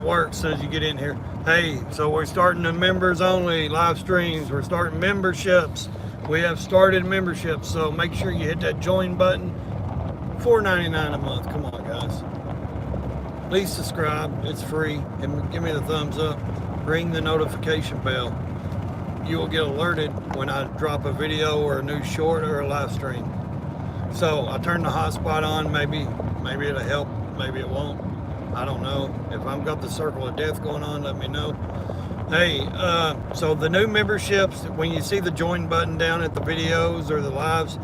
work as soon as you get in here. Hey, so we're starting the members only live streams. We're starting memberships. We have started memberships, so make sure you hit that join button. $4.99 a month. Come on, guys. Please subscribe. It's free. And give me the thumbs up. Ring the notification bell. You will get alerted when I drop a video or a new short or a live stream. So I turn the hotspot on. Maybe it'll help. Maybe it won't. I don't know. If I've got the circle of death going on, let me know. Hey, so the new memberships, when you see the join button down at the videos or the lives,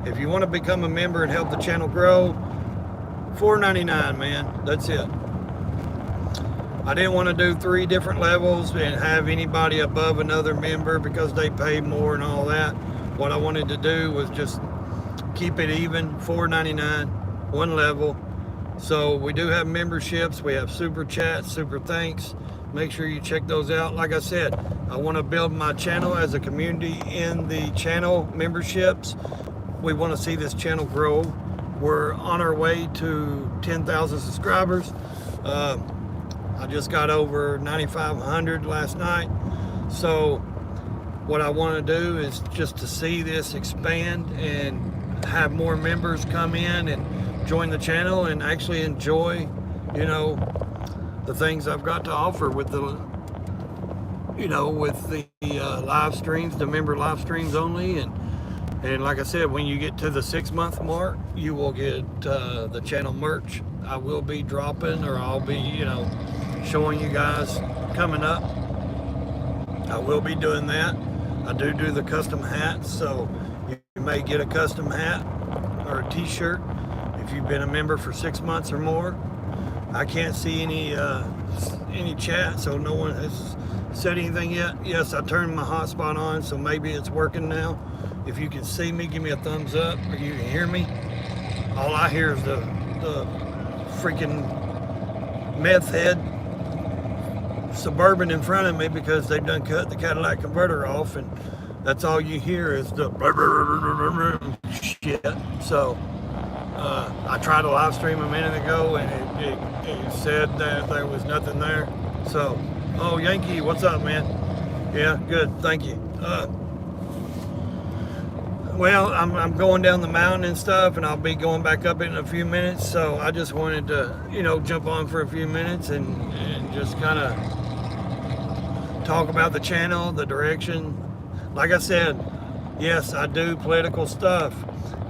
if you want to become a member and help the channel grow, $4.99, man. That's it. I didn't want to do 3 different levels and have anybody above another member because they pay more and all that. What I wanted to do was just keep it even, $4.99, one level. So we do have memberships. We have super chats, super thanks. Make sure you check those out. Like I said, I want to build my channel as a community in the channel memberships. We want to see this channel grow. We're on our way to 10,000 subscribers. I just got over 9,500 last night. So what I want to do is just to see this expand and have more members come in and join the channel and actually enjoy, you know, the things I've got to offer with the, you know, with the live streams, the member live streams only. And like I said, when you get to the 6-month mark, you will get the channel merch. I will be dropping, or I'll be, you know, showing you guys coming up. I will be doing that. I do the custom hats, so you may get a custom hat or a t-shirt if you've been a member for 6 months or more. I can't see any chat, so no one has said anything yet. Yes, I turned my hotspot on, so maybe it's working now. If you can see me, give me a thumbs up, or you can hear me. All I hear is the freaking meth head Suburban in front of me because they've done cut the catalytic converter off, and that's all you hear is the shit. So I tried a live stream a minute ago, and it said that there was nothing there. So, oh, Yankee, what's up, man? Yeah, good, thank you. Well, I'm going down the mountain and stuff, and I'll be going back up in a few minutes. So I just wanted to, you know, jump on for a few minutes and just kind of talk about the channel, the direction. Like I said, yes, I do political stuff.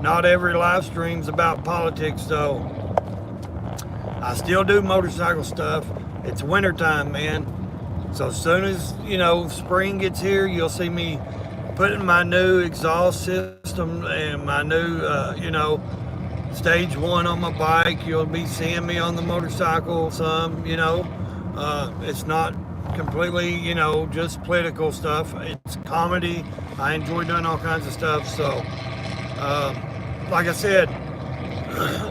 Not every live stream's about politics, though. I still do motorcycle stuff. It's wintertime, man. So as soon as, you know, spring gets here, you'll see me putting my new exhaust system and my new, you know, stage 1 on my bike. You'll be seeing me on the motorcycle some, you know. It's not completely, you know, just political stuff. It's comedy. I enjoy doing all kinds of stuff. So, like I said,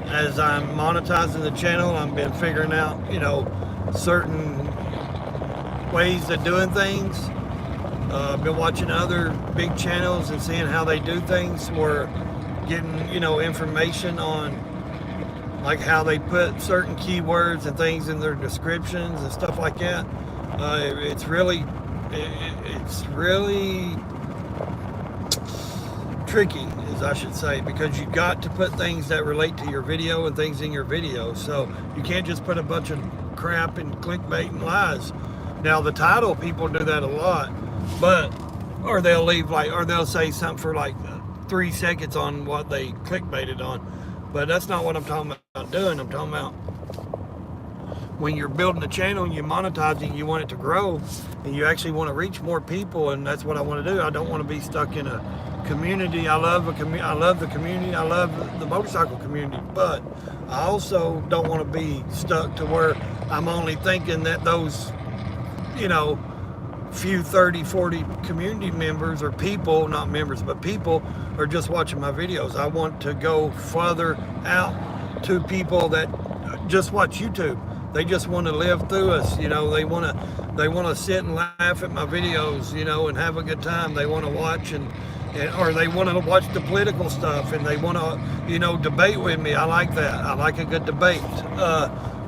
as I'm monetizing the channel, I've been figuring out, you know, certain ways of doing things. I've been watching other big channels and seeing how they do things. We're getting, you know, information on like how they put certain keywords and things in their descriptions and stuff like that. It's really tricky, as I should say, because you got to put things that relate to your video and things in your video. So you can't just put a bunch of crap and clickbait and lies. Now the title, people do that a lot, but or they'll leave like, or they'll say something for like 3 seconds on what they clickbaited on. But that's not what I'm talking about doing. I'm talking about when you're building a channel and you're monetizing, you want it to grow and you actually want to reach more people, and that's what I want to do. I don't want to be stuck in a community. I love the community. I love the motorcycle community, but I also don't want to be stuck to where I'm only thinking that those, you know, few 30, 40 community members or people, not members, but people are just watching my videos. I want to go further out to people that just watch YouTube. They just want to live through us, you know. They want to sit and laugh at my videos, you know, and have a good time. They want to watch or they want to watch the political stuff, and they want to, you know, debate with me. I like that. I like a good debate.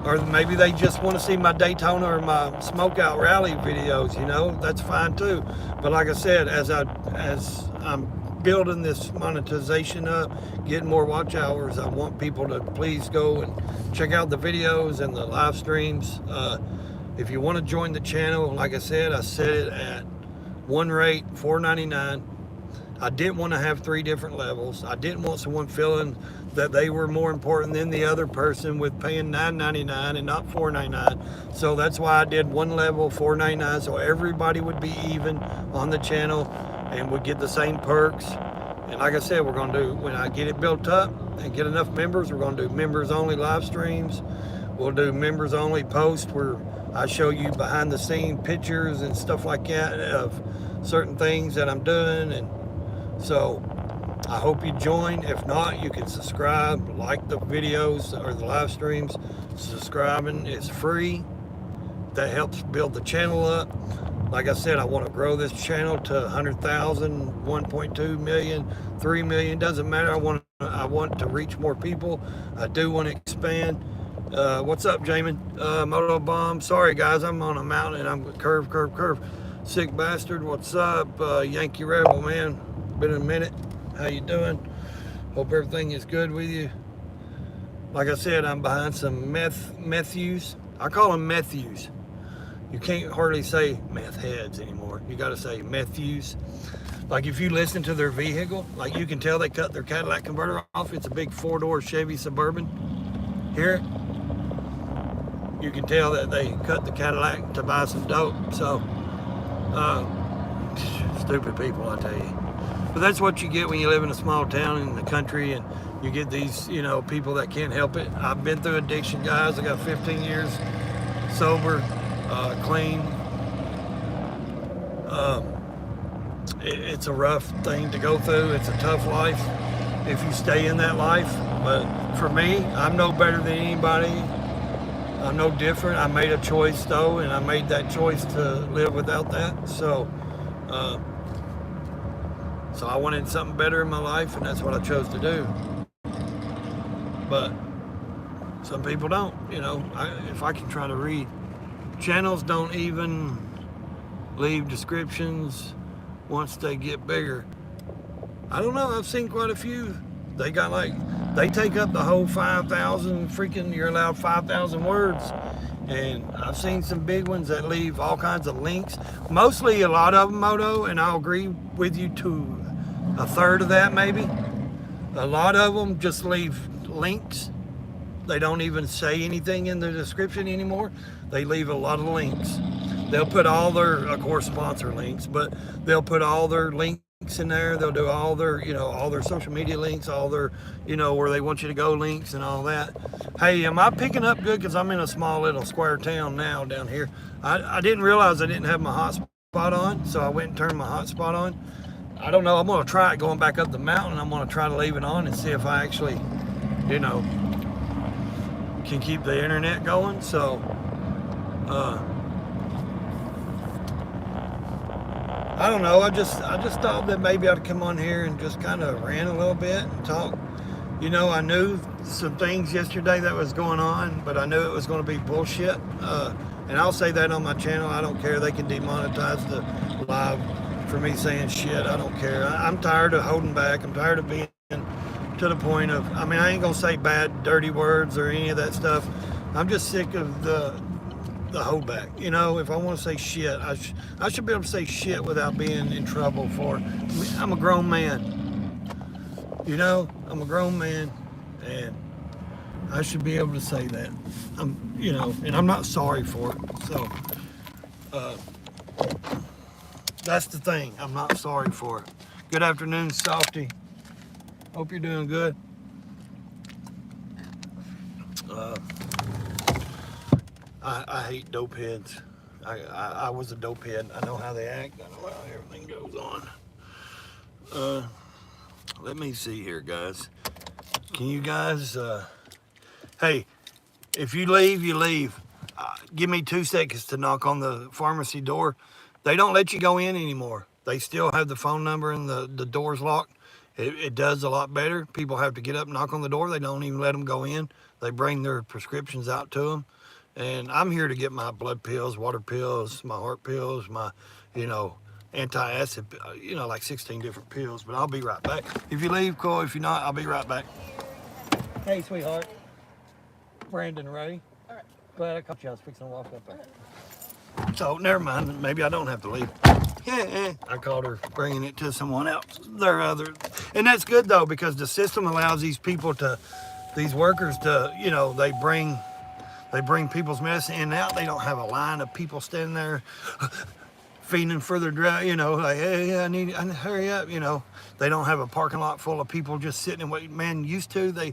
or maybe they just want to see my Daytona or my Smokeout Rally videos. You know, that's fine too. But like I said, as I'm building this monetization up, getting more watch hours, I want people to please go and check out the videos and the live streams. If you want to join the channel, like I said, I set it at one rate, $4.99. I didn't want to have 3 different levels. I didn't want someone feeling that they were more important than the other person with paying $9.99 and not $4.99. So that's why I did one level, $4.99, so everybody would be even on the channel and would get the same perks. And like I said, we're going to do, when I get it built up and get enough members, we're going to do members only live streams. We'll do members only posts where I show you behind the scene pictures and stuff like that of certain things that I'm doing. And so I hope you join. If not, you can subscribe, like the videos or the live streams. Subscribing is free. That helps build the channel up. Like I said, I want to grow this channel to 100,000, 1.2 million, 3 million. Doesn't matter. I want to reach more people. I do want to expand. What's up, Jamin? Moto Bomb. Sorry, guys. I'm on a mountain and I'm curve. Sick bastard. What's up? Yankee Rebel, man. Been a minute. How you doing? Hope everything is good with you. Like I said, I'm behind some methyus. I call them methyus. You can't hardly say meth heads anymore. You got to say methyus. Like if you listen to their vehicle, like you can tell they cut their Cadillac converter off. It's a big 4-door Chevy Suburban. Hear it? You can tell that they cut the Cadillac to buy some dope. So, stupid people, I tell you. But that's what you get when you live in a small town in the country, and you get these, you know, people that can't help it. I've been through addiction, guys. I got 15 years sober, clean. It's a rough thing to go through. It's a tough life if you stay in that life. But for me, I'm no better than anybody. I'm no different. I made a choice though, and I made that choice to live without that. So I wanted something better in my life, and that's what I chose to do. But some people don't, you know. If I can try to read, channels don't even leave descriptions once they get bigger. I don't know, I've seen quite a few. They got they take up the whole 5,000 freaking, you're allowed 5,000 words. And I've seen some big ones that leave all kinds of links. Mostly a lot of them, Moto, and I'll agree with you to a third of that maybe. A lot of them just leave links. They don't even say anything in the description anymore. They leave a lot of links. They'll put all their, of course, sponsor links, but they'll put all their links in there. They'll do all their, you know, all their social media links, all their, you know, where they want you to go links and all that. Hey, am I picking up good? Because I'm in a small little square town now down here. I didn't realize I didn't have my hotspot on, so I went and turned my hotspot on. I don't know. I'm going to try it going back up the mountain. I'm going to try to leave it on and see if I actually, you know, can keep the internet going. So, I don't know. I just thought that maybe I'd come on here and just kind of rant a little bit and talk. You know, I knew some things yesterday that was going on, but I knew it was going to be bullshit. And I'll say that on my channel. I don't care. They can demonetize the live for me saying shit. I don't care. I'm tired of holding back. I'm tired of being to the point of, I mean, I ain't gonna say bad, dirty words or any of that stuff. I'm just sick of the holdback. You know, if I want to say shit, I should be able to say shit without being in trouble for it. I'm a grown man. You know, I'm a grown man, and I should be able to say that. You know, and I'm not sorry for it. So, that's the thing. I'm not sorry for it. Good afternoon, Softy. Hope you're doing good. I hate dope heads. I was a dope head. I know how they act. I know how everything goes on. Let me see here, guys. Can you guys, hey, if you leave, you leave. Give me 2 seconds to knock on the pharmacy door. They don't let you go in anymore. They still have the phone number and the door's locked. It does a lot better. People have to get up and knock on the door. They don't even let them go in. They bring their prescriptions out to them. And I'm here to get my blood pills, water pills, my heart pills, my, you know, anti-acid, you know, like 16 different pills. But I'll be right back. If you leave, cool. If you're not, I'll be right back. Hey, sweetheart. Brandon Ray. All right. Glad I caught you. I was fixing to walk up there. So, never mind. Maybe I don't have to leave. Yeah, I called her bringing it to someone else. And that's good, though, because the system allows these people to, these workers to, you know, they bring people's medicine in and out. They don't have a line of people standing there feeding for their drug, you know, like, hey, I need hurry up, you know. They don't have a parking lot full of people just sitting and waiting. Man, used to,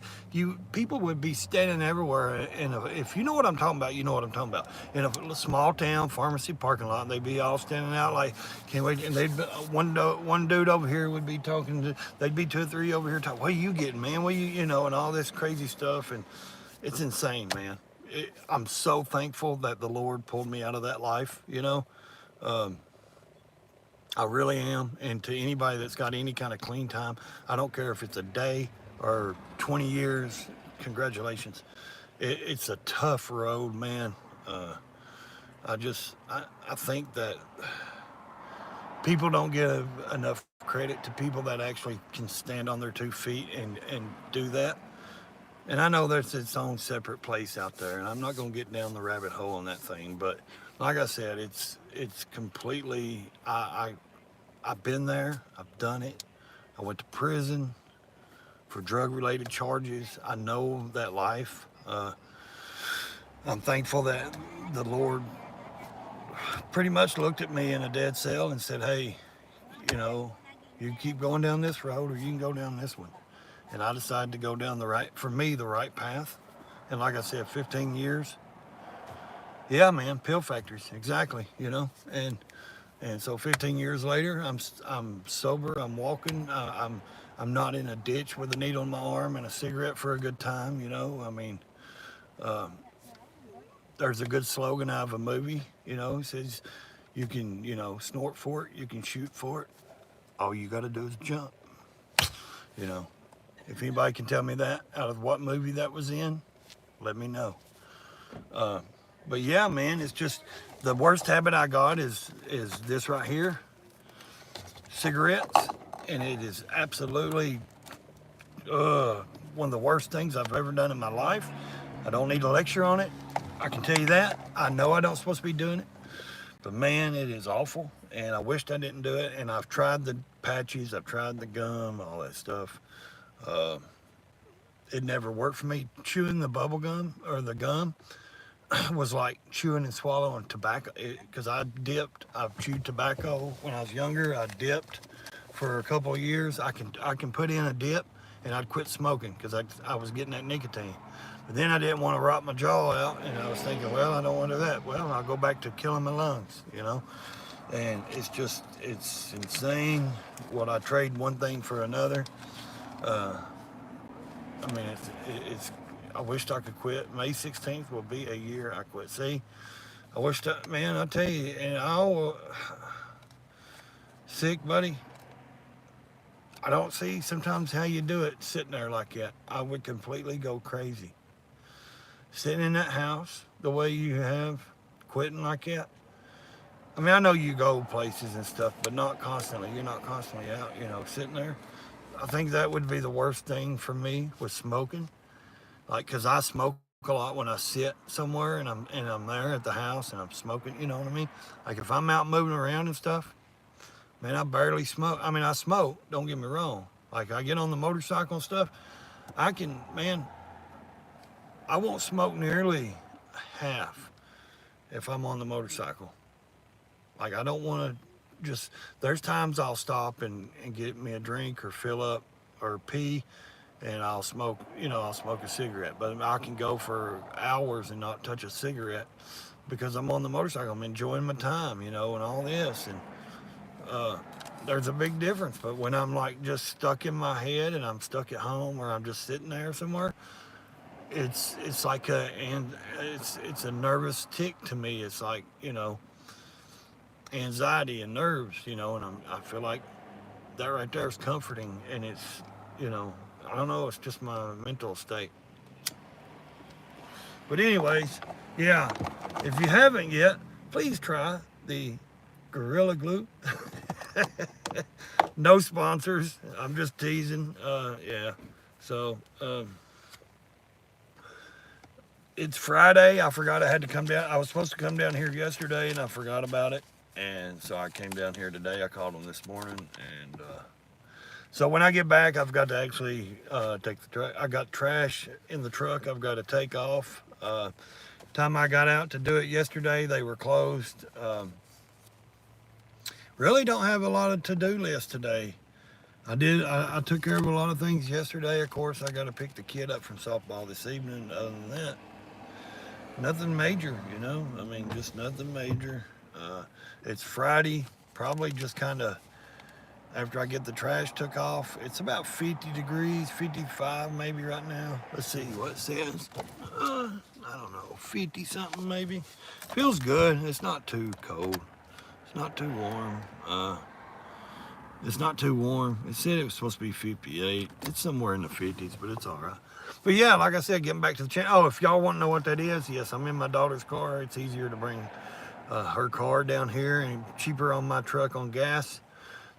people would be standing everywhere. And if you know what I'm talking about, you know what I'm talking about. In a small town pharmacy parking lot, they'd be all standing out like, can't wait. And one dude over here would be talking to, they'd be 2 or 3 over here talking, what are you getting, man? What you know, and all this crazy stuff. And it's insane, man. I'm so thankful that the Lord pulled me out of that life, you know. I really am. And to anybody that's got any kind of clean time, I don't care if it's a day or 20 years, congratulations. It's a tough road, man. I think that people don't give enough credit to people that actually can stand on their 2 feet and do that. And I know there's its own separate place out there, and I'm not going to get down the rabbit hole on that thing. But like I said, it's completely, I've been there. I've done it. I went to prison for drug-related charges. I know that life. I'm thankful that the Lord pretty much looked at me in a dead cell and said, hey, you know, you can keep going down this road or you can go down this one. And I decided to go down the right path. And like I said, 15 years. Yeah, man, pill factories, exactly, you know. And so 15 years later, I'm sober, I'm walking, I'm not in a ditch with a needle in my arm and a cigarette for a good time, you know. I mean, there's a good slogan out of a movie, you know, it says you can, you know, snort for it, you can shoot for it. All you got to do is jump, you know. If anybody can tell me that out of what movie that was in, let me know. But yeah, man, it's just the worst habit I got is this right here, cigarettes, and it is absolutely one of the worst things I've ever done in my life. I don't need a lecture on it. I can tell you that. I know I don't supposed to be doing it, but man, it is awful, and I wished I didn't do it. And I've tried the patches, I've tried the gum, all that stuff. It never worked for me. Chewing the bubble gum or the gum was like chewing and swallowing tobacco, because I've chewed tobacco when I was younger. I dipped for a couple of years. I can put in a dip and I'd quit smoking because I was getting that nicotine. But then I didn't want to rot my jaw out, and I was thinking, well, I don't want to do that. Well, I'll go back to killing my lungs, you know. And it's insane what I trade one thing for another. I mean, I wished I could quit. May 16th will be a year I quit. See, man, I tell you, and sick, buddy. I don't see sometimes how you do it sitting there like that. I would completely go crazy. Sitting in that house the way you have, quitting like that. I mean, I know you go places and stuff, but not constantly. You're not constantly out, you know, sitting there. I think that would be the worst thing for me with smoking. Like, cause I smoke a lot when I sit somewhere and I'm there at the house and I'm smoking, you know what I mean? Like if I'm out moving around and stuff, man, I barely smoke. I mean, I smoke, don't get me wrong. Like I get on the motorcycle and stuff, I won't smoke nearly half if I'm on the motorcycle. Like I don't want to there's times I'll stop and get me a drink or fill up or pee, and I'll smoke a cigarette. But I can go for hours and not touch a cigarette because I'm on the motorcycle. I'm enjoying my time, you know, and all this. And there's a big difference. But when I'm like just stuck in my head and I'm stuck at home or I'm just sitting there somewhere, it's like it's a nervous tick to me. It's like, you know, anxiety and nerves, you know, and I feel like that right there is comforting, and it's, you know, I don't know, it's just my mental state. But anyways, Yeah, if you haven't yet, please try the Gorilla Glue. No sponsors. I'm just teasing. Yeah. So it's Friday. I forgot I had to come down. I was supposed to come down here yesterday, and I forgot about it. And so I came down here today. I called them this morning, and so when I get back, I've got to actually take the truck. I got trash in the truck. I've got to take off. Time I got out to do it yesterday, they were closed. Really don't have a lot of to-do list today. I took care of a lot of things yesterday. Of course, I got to pick the kid up from softball this evening. Other than that, nothing major, you know. I mean, just nothing major. It's Friday, probably just kind of after I get the trash took off. It's about 50 degrees, 55 maybe right now. Let's see what it says. I don't know, 50 something maybe. Feels good. It's not too cold. It's not too warm. It's not too warm. It said it was supposed to be 58. It's somewhere in the 50s, but it's all right. But yeah, like I said, getting back to the channel. Oh, if y'all want to know what that is, yes, I'm in my daughter's car. It's easier to bring her car down here and cheaper on my truck on gas.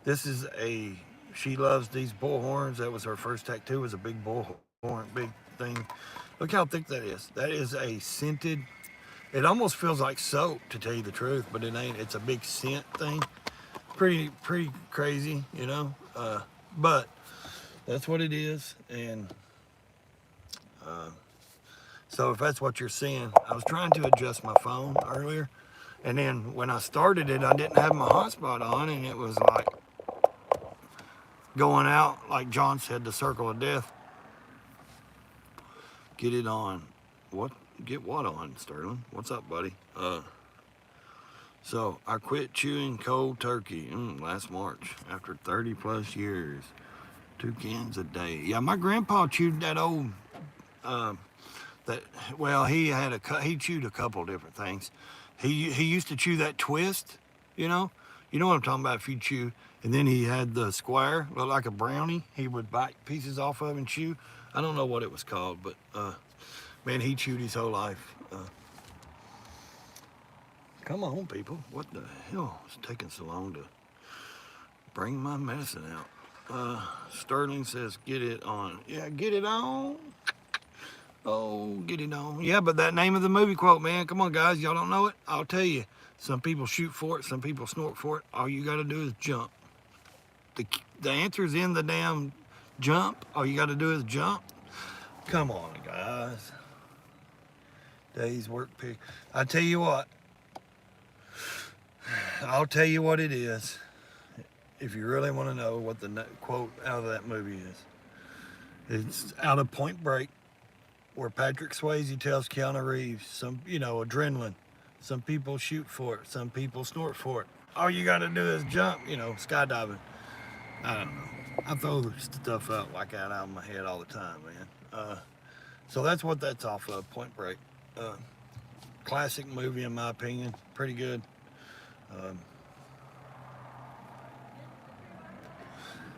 This is she loves these bullhorns. That was her first tattoo, was a big bullhorn, big thing. Look how thick that is. That is a scented, it almost feels like soap to tell you the truth, but it ain't. It's a big scent thing. Pretty crazy, you know, but that's what it is. And so if that's what you're seeing, I was trying to adjust my phone earlier, and then when I started it, I didn't have my hotspot on, and it was like going out, like John said, the circle of death. Get it on. What? Get what on, Sterling? What's up, buddy? So I quit chewing cold turkey last March after 30 plus years. 2 cans a day. Yeah, my grandpa chewed that old, he chewed a couple different things. He used to chew that twist, you know what I'm talking about. If you chew, and then he had the square, looked like a brownie. He would bite pieces off of and chew. I don't know what it was called, but man, he chewed his whole life. Come on, people. What the hell is taking so long to bring my medicine out? Sterling says, get it on. Yeah, get it on. Oh, get it on. Yeah, but that name of the movie quote, man. Come on, guys. Y'all don't know it? I'll tell you. Some people shoot for it. Some people snort for it. All you got to do is jump. The answer's in the damn jump. All you got to do is jump. Come on, guys. Day's work pick. I tell you what. I'll tell you what it is, if you really want to know what the quote out of that movie is. It's out of Point Break, where Patrick Swayze tells Keanu Reeves, adrenaline. Some people shoot for it, some people snort for it. All you got to do is jump, skydiving. I don't know. I throw stuff out like that out of my head all the time, man. So that's what that's off of, Point Break. Classic movie, in my opinion. Pretty good.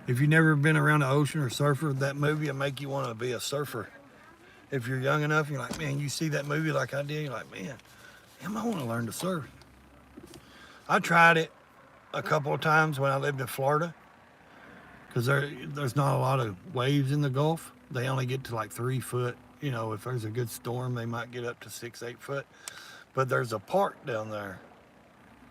If you've never been around the ocean or surfer, that movie will make you want to be a surfer. If you're young enough, you're like, man, you see that movie like I did, you're like, man, I want to learn to surf. I tried it a couple of times when I lived in Florida, because there's not a lot of waves in the Gulf. They only get to like 3 foot. If there's a good storm, they might get up to 6, 8 foot. But there's a park down there.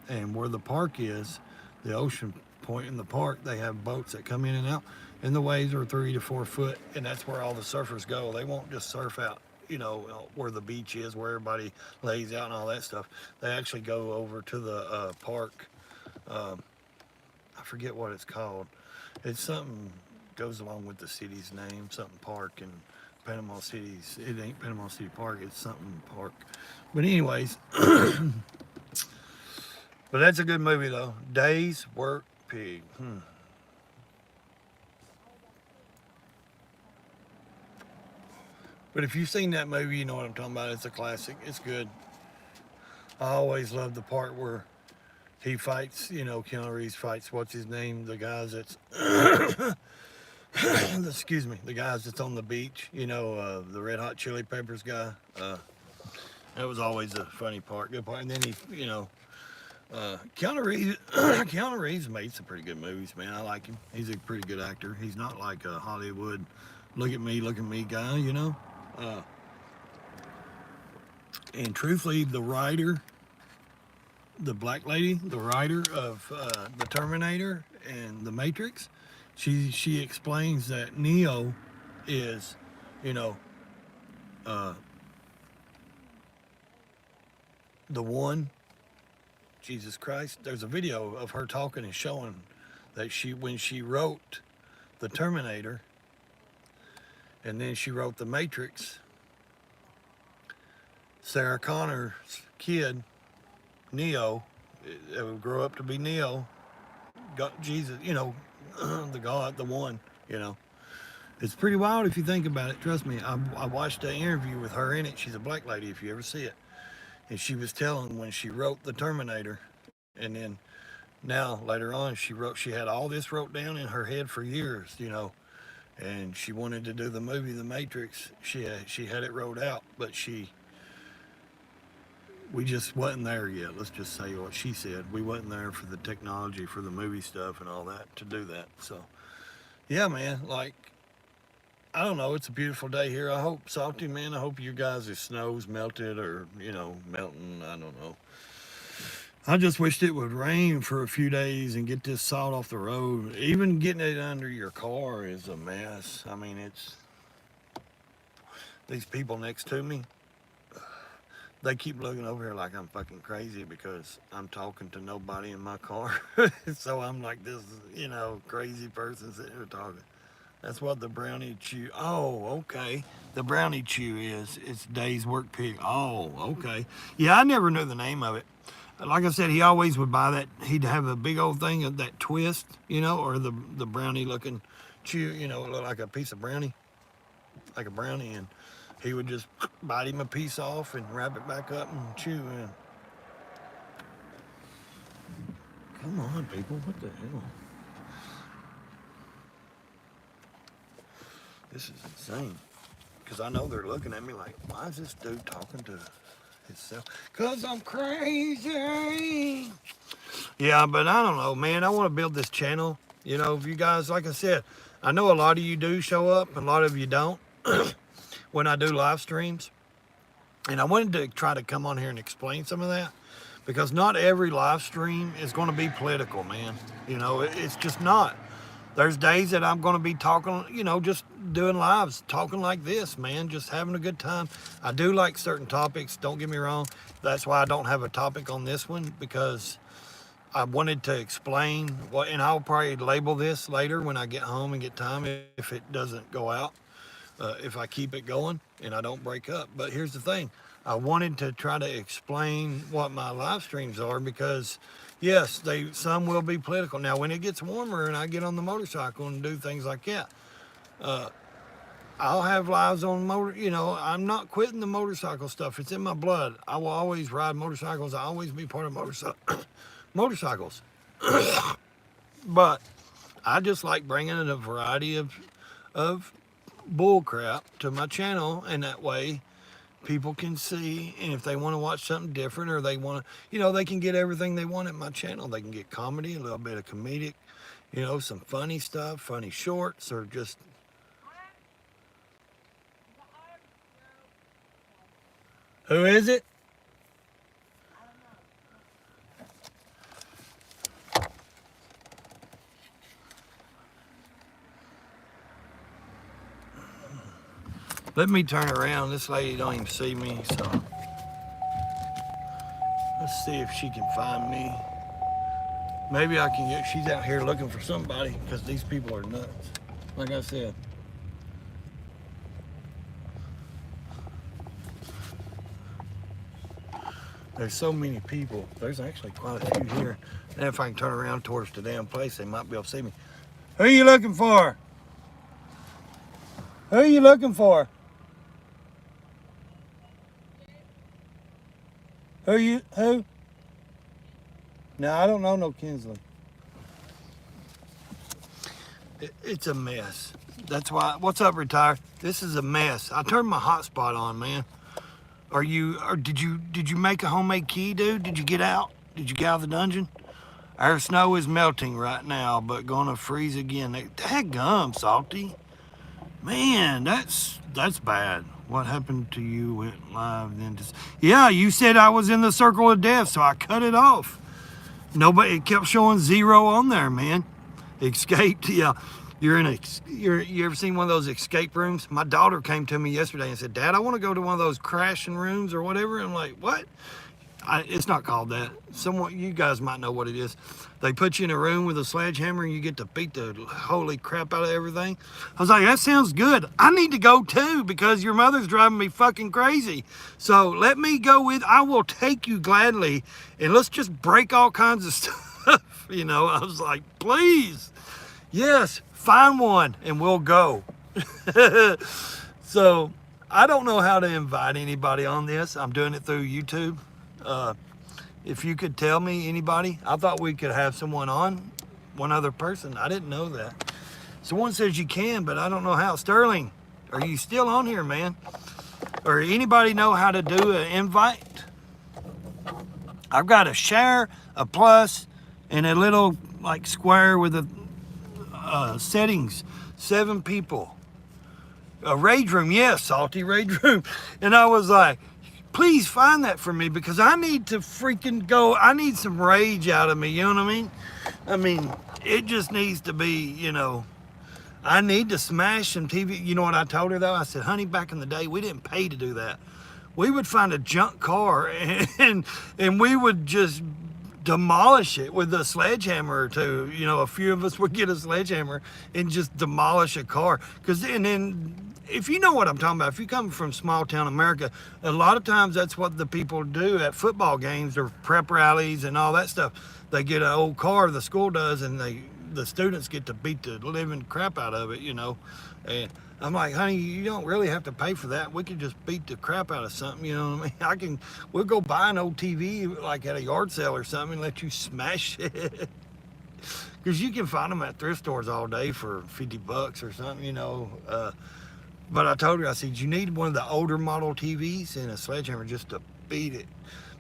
And where the park is, the ocean point in the park, they have boats that come in and out, and the waves are 3 to 4 foot, and that's where all the surfers go. They won't just surf out, where the beach is, where everybody lays out and all that stuff. They actually go over to the park. I forget what it's called. It's something goes along with the city's name, something park in Panama City. It ain't Panama City Park, it's something park. But anyways, but that's a good movie, though. Day's Work Pig. But if you've seen that movie, you know what I'm talking about. It's a classic. It's good. I always love the part where he fights, Keanu Reeves fights, what's his name? The guys that's, excuse me, the guys that's on the beach, the Red Hot Chili Peppers guy. That was always a funny part, good part. And then Keanu Reeves, Keanu Reeves made some pretty good movies, man. I like him. He's a pretty good actor. He's not like a Hollywood, look at me guy, And truthfully, the writer, the black lady, the writer of the Terminator and the Matrix, she explains that Neo is, the one, Jesus Christ. There's a video of her talking and showing that when she wrote the Terminator and then she wrote the Matrix, Sarah Connor's kid, Neo, it would grow up to be Neo, got Jesus, the God, the one, It's pretty wild if you think about it. Trust me, I watched an interview with her in it. She's a black lady, if you ever see it. And she was telling when she wrote the Terminator, and then now later on she had all this wrote down in her head for years, and she wanted to do the movie The Matrix. She had it wrote out, but we just wasn't there yet. Let's just say what she said. We wasn't there for the technology, for the movie stuff and all that to do that. So yeah, man, I don't know. It's a beautiful day here. I hope, Salty, man, I hope you guys' snow's melted or, melting. I don't know. I just wished it would rain for a few days and get this salt off the road. Even getting it under your car is a mess. I mean, these people next to me, they keep looking over here like I'm fucking crazy because I'm talking to nobody in my car. So I'm like this, crazy person sitting here talking. That's what the brownie chew. Oh, okay. The brownie chew is. It's Days Work Pig. Oh, okay. Yeah, I never knew the name of it. Like I said, he always would buy that. He'd have a big old thing of that twist, or the brownie looking chew, it looked like a piece of brownie, like a brownie, and he would just bite him a piece off and wrap it back up and chew. And come on, people, what the hell? This is insane. Because I know they're looking at me like, why is this dude talking to himself? Because I'm crazy. Yeah, but I don't know, man. I want to build this channel. If you guys, like I said, I know a lot of you do show up, a lot of you don't when I do live streams. And I wanted to try to come on here and explain some of that. Because not every live stream is going to be political, man. It's just not. There's days that I'm going to be talking, just doing lives, talking like this, man, just having a good time. I do like certain topics, don't get me wrong. That's why I don't have a topic on this one, because I wanted to explain what, and I'll probably label this later when I get home and get time if it doesn't go out, if I keep it going and I don't break up. But here's the thing. I wanted to try to explain what my live streams are because yes, some will be political. Now, when it gets warmer and I get on the motorcycle and do things like that, I'll have lives on I'm not quitting the motorcycle stuff. It's in my blood. I will always ride motorcycles. I'll always be part of motorcycles. But I just like bringing in a variety of bull crap to my channel, and that way people can see, and if they want to watch something different or they want to, they can get everything they want at my channel. They can get comedy, a little bit of comedic, some funny stuff, funny shorts, or just... Who is it? Let me turn around. This lady don't even see me, so let's see if she can find me. Maybe I can she's out here looking for somebody because these people are nuts. Like I said. There's so many people. There's actually quite a few here. And if I can turn around towards the damn place, they might be able to see me. Who are you looking for? Who are you looking for? Who? No, I don't know no Kinsley. It's a mess. That's why, what's up, Retire? This is a mess. I turned my hotspot on, man. Are you? Or did you make a homemade key, dude? Did you get out? Did you get out of the dungeon? Our snow is melting right now, but gonna freeze again. Dadgum, Salty. Man, that's bad. What happened to you went live then? Yeah, you said I was in the circle of death, so I cut it off. Nobody, it kept showing 0 on there, man. Escaped, yeah. You ever seen one of those escape rooms? My daughter came to me yesterday and said, Dad, I want to go to one of those crashing rooms or whatever. I'm like, what? It's not called that. You guys might know what it is. They put you in a room with a sledgehammer and you get to beat the holy crap out of everything. I was like, that sounds good. I need to go too because your mother's driving me fucking crazy. So let me go I will take you gladly and let's just break all kinds of stuff. You know, I was like, please, yes, find one and we'll go. So I don't know how to invite anybody on this. I'm doing it through YouTube. If you could tell me anybody, I thought we could have someone on, one other person. I didn't know that. Someone says you can, but I don't know how. Sterling, are you still on here, man? Or anybody know how to do an invite? I've got a share, a plus, and a little like square with the settings. 7 people. A rage room, yes, Salty rage room. And I was like, please find that for me because I need to freaking go. I need some rage out of me, you know what I mean? I mean, it just needs to be, you know, I need to smash some TV. You know what I told her though? I said, honey, back in the day, we didn't pay to do that. We would find a junk car and we would just demolish it with a sledgehammer or two. You know, a few of us would get a sledgehammer and just demolish a car. And then, if you know what I'm talking about, if you come from small town America, a lot of times that's what the people do at football games or prep rallies and all that stuff. They get an old car, the school does, and the students get to beat the living crap out of it, you know. And I'm like, honey, you don't really have to pay for that. We can just beat the crap out of something, you know what I mean? We'll go buy an old TV like at a yard sale or something and let you smash it. Because you can find them at thrift stores all day for $50 or something, you know. But I told her, I said, you need one of the older model TVs and a sledgehammer just to beat it.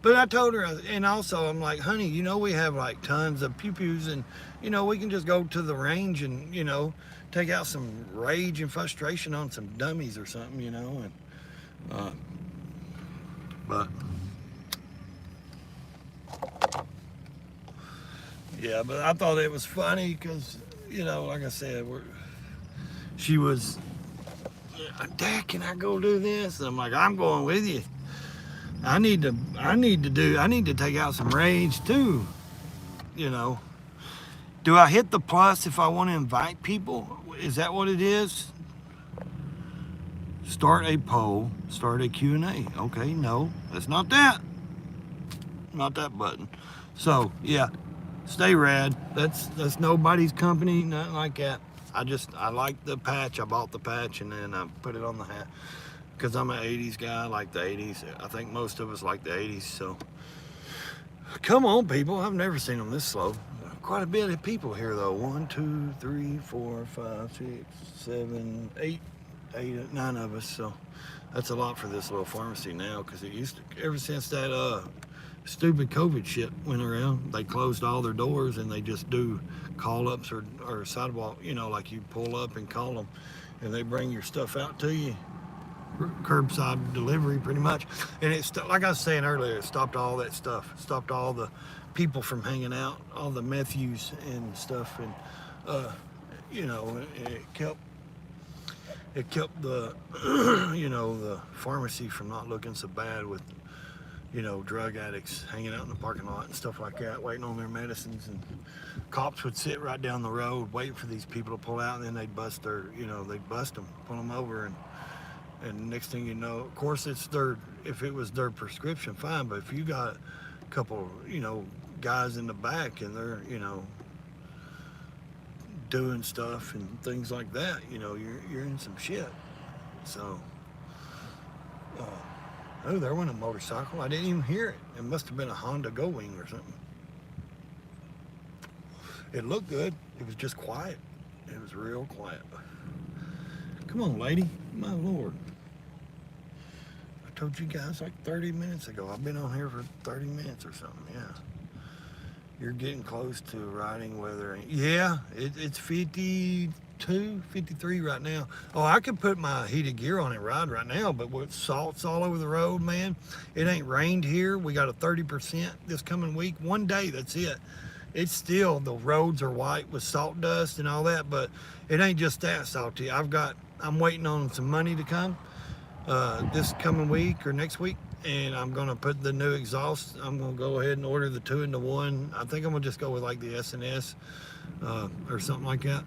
But I told her, and also I'm like, honey, you know, we have like tons of pew-pews and, you know, we can just go to the range and, you know, take out some rage and frustration on some dummies or something, you know. And but yeah, but I thought it was funny because, you know, like I said, she was, Dad, can I go do this? And I'm like, I'm going with you. I need to take out some rage too, you know. Do I hit the plus if I want to invite people? Is that what it is? Start a poll, start a Q&A. Okay, no, that's not that. Not that button. So, yeah, stay rad. That's nobody's company, nothing like that. I like the patch. I bought the patch and then I put it on the hat because I'm an 80s guy. I like the 80s. I think most of us like the 80s. So come on, people. I've never seen them this slow. Quite a bit of people here though. 1, 2, 3, 4, 5, 6, 7, 8, 9 of us. So that's a lot for this little pharmacy now because it used to, ever since that stupid COVID shit went around, they closed all their doors and they just do call-ups or sidewalk, you know, like you pull up and call them and they bring your stuff out to you, curbside delivery pretty much. And it's like I was saying earlier, it stopped all that stuff, stopped all the people from hanging out, all the meth use and stuff. And you know, it kept the you know, the pharmacy from not looking so bad with, you know, drug addicts hanging out in the parking lot and stuff like that, waiting on their medicines. And cops would sit right down the road waiting for these people to pull out, and then they'd bust them, pull them over, and next thing you know, of course, if it was their prescription, fine, but if you got a couple, you know, guys in the back and they're, you know, doing stuff and things like that, you know, you're in some shit. So oh, there went a motorcycle. I didn't even hear it. It must have been a Honda Go Wing or something. It looked good. It was just quiet. It was real quiet. Come on, lady. My Lord. I told you guys like 30 minutes ago. I've been on here for 30 minutes or something. Yeah. You're getting close to riding weather. Yeah, it's 52, 53 right now. Oh, I could put my heated gear on and ride right now, but with salts all over the road, man, it ain't rained here. We got a 30% this coming week. One day, that's it. It's still, the roads are white with salt dust and all that, but it ain't just that salty. I'm waiting on some money to come this coming week or next week. And I'm gonna put the new exhaust. I'm gonna go ahead and order the 2-in-1. I think I'm gonna just go with like the S&S or something like that.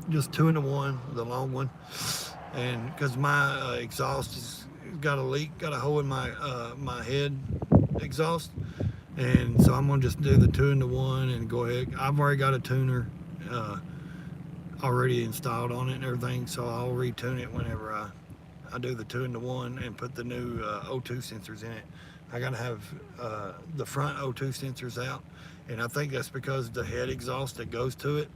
Just 2-in-1, the long one. And because my exhaust has got a leak, got a hole in my my head exhaust, and so I'm gonna just do the 2-in-1 and go ahead. I've already got a tuner already installed on it and everything, so I'll retune it whenever I do the 2-in-1 and put the new O2 sensors in it. I gotta have the front O2 sensors out, and I think that's because the head exhaust that goes to it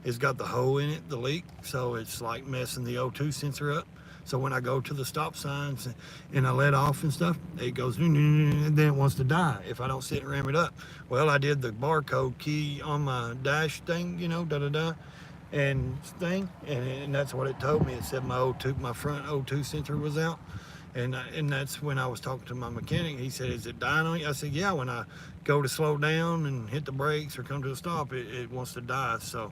has got the hole in it, the leak, so it's like messing the O2 sensor up. So when I go to the stop signs and I let off and stuff, it goes and then it wants to die if I don't sit and ram it up. Well, I did the barcode key on my dash thing, you know, and that's what it told me. It said my front O2 sensor was out, and that's when I was talking to my mechanic. He said, "Is it dying on you?" I said, "Yeah. When I go to slow down and hit the brakes or come to a stop, it wants to die." So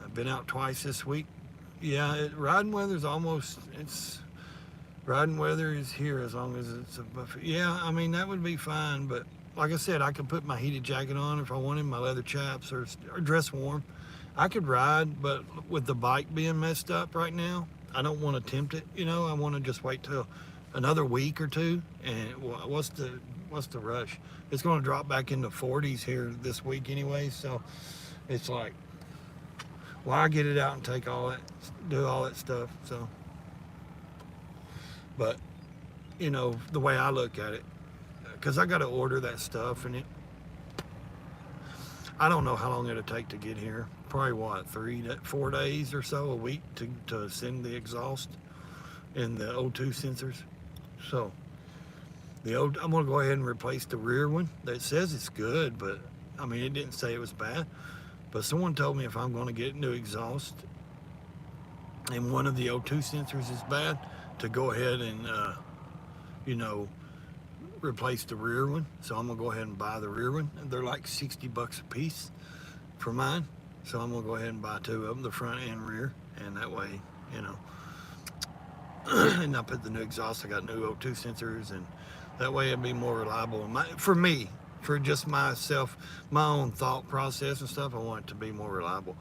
I've been out twice this week. Yeah, riding weather is here as long as it's a buffet. Yeah, I mean that would be fine, but like I said, I could put my heated jacket on if I wanted, my leather chaps or dress warm. I could ride, but with the bike being messed up right now, I don't want to tempt it. You know, I want to just wait till another week or two. And what's the rush? It's going to drop back into 40s here this week anyway. So it's like, why get it out and take all that, do all that stuff? So, but you know, the way I look at it, because I got to order that stuff, and I don't know how long it'll take to get here. Probably what, 4 days or so, a week to send the exhaust and the O2 sensors. So I'm gonna go ahead and replace the rear one. That says it's good, but I mean it didn't say it was bad. But someone told me if I'm gonna get new exhaust and one of the O2 sensors is bad, to go ahead and you know, replace the rear one. So I'm gonna go ahead and buy the rear one. They're like $60 a piece for mine. So I'm gonna go ahead and buy 2 of them, the front and rear, and that way, you know, and I put the new exhaust. I got new O2 sensors, and that way it'll be more reliable. For me, for just myself, my own thought process and stuff, I want it to be more reliable.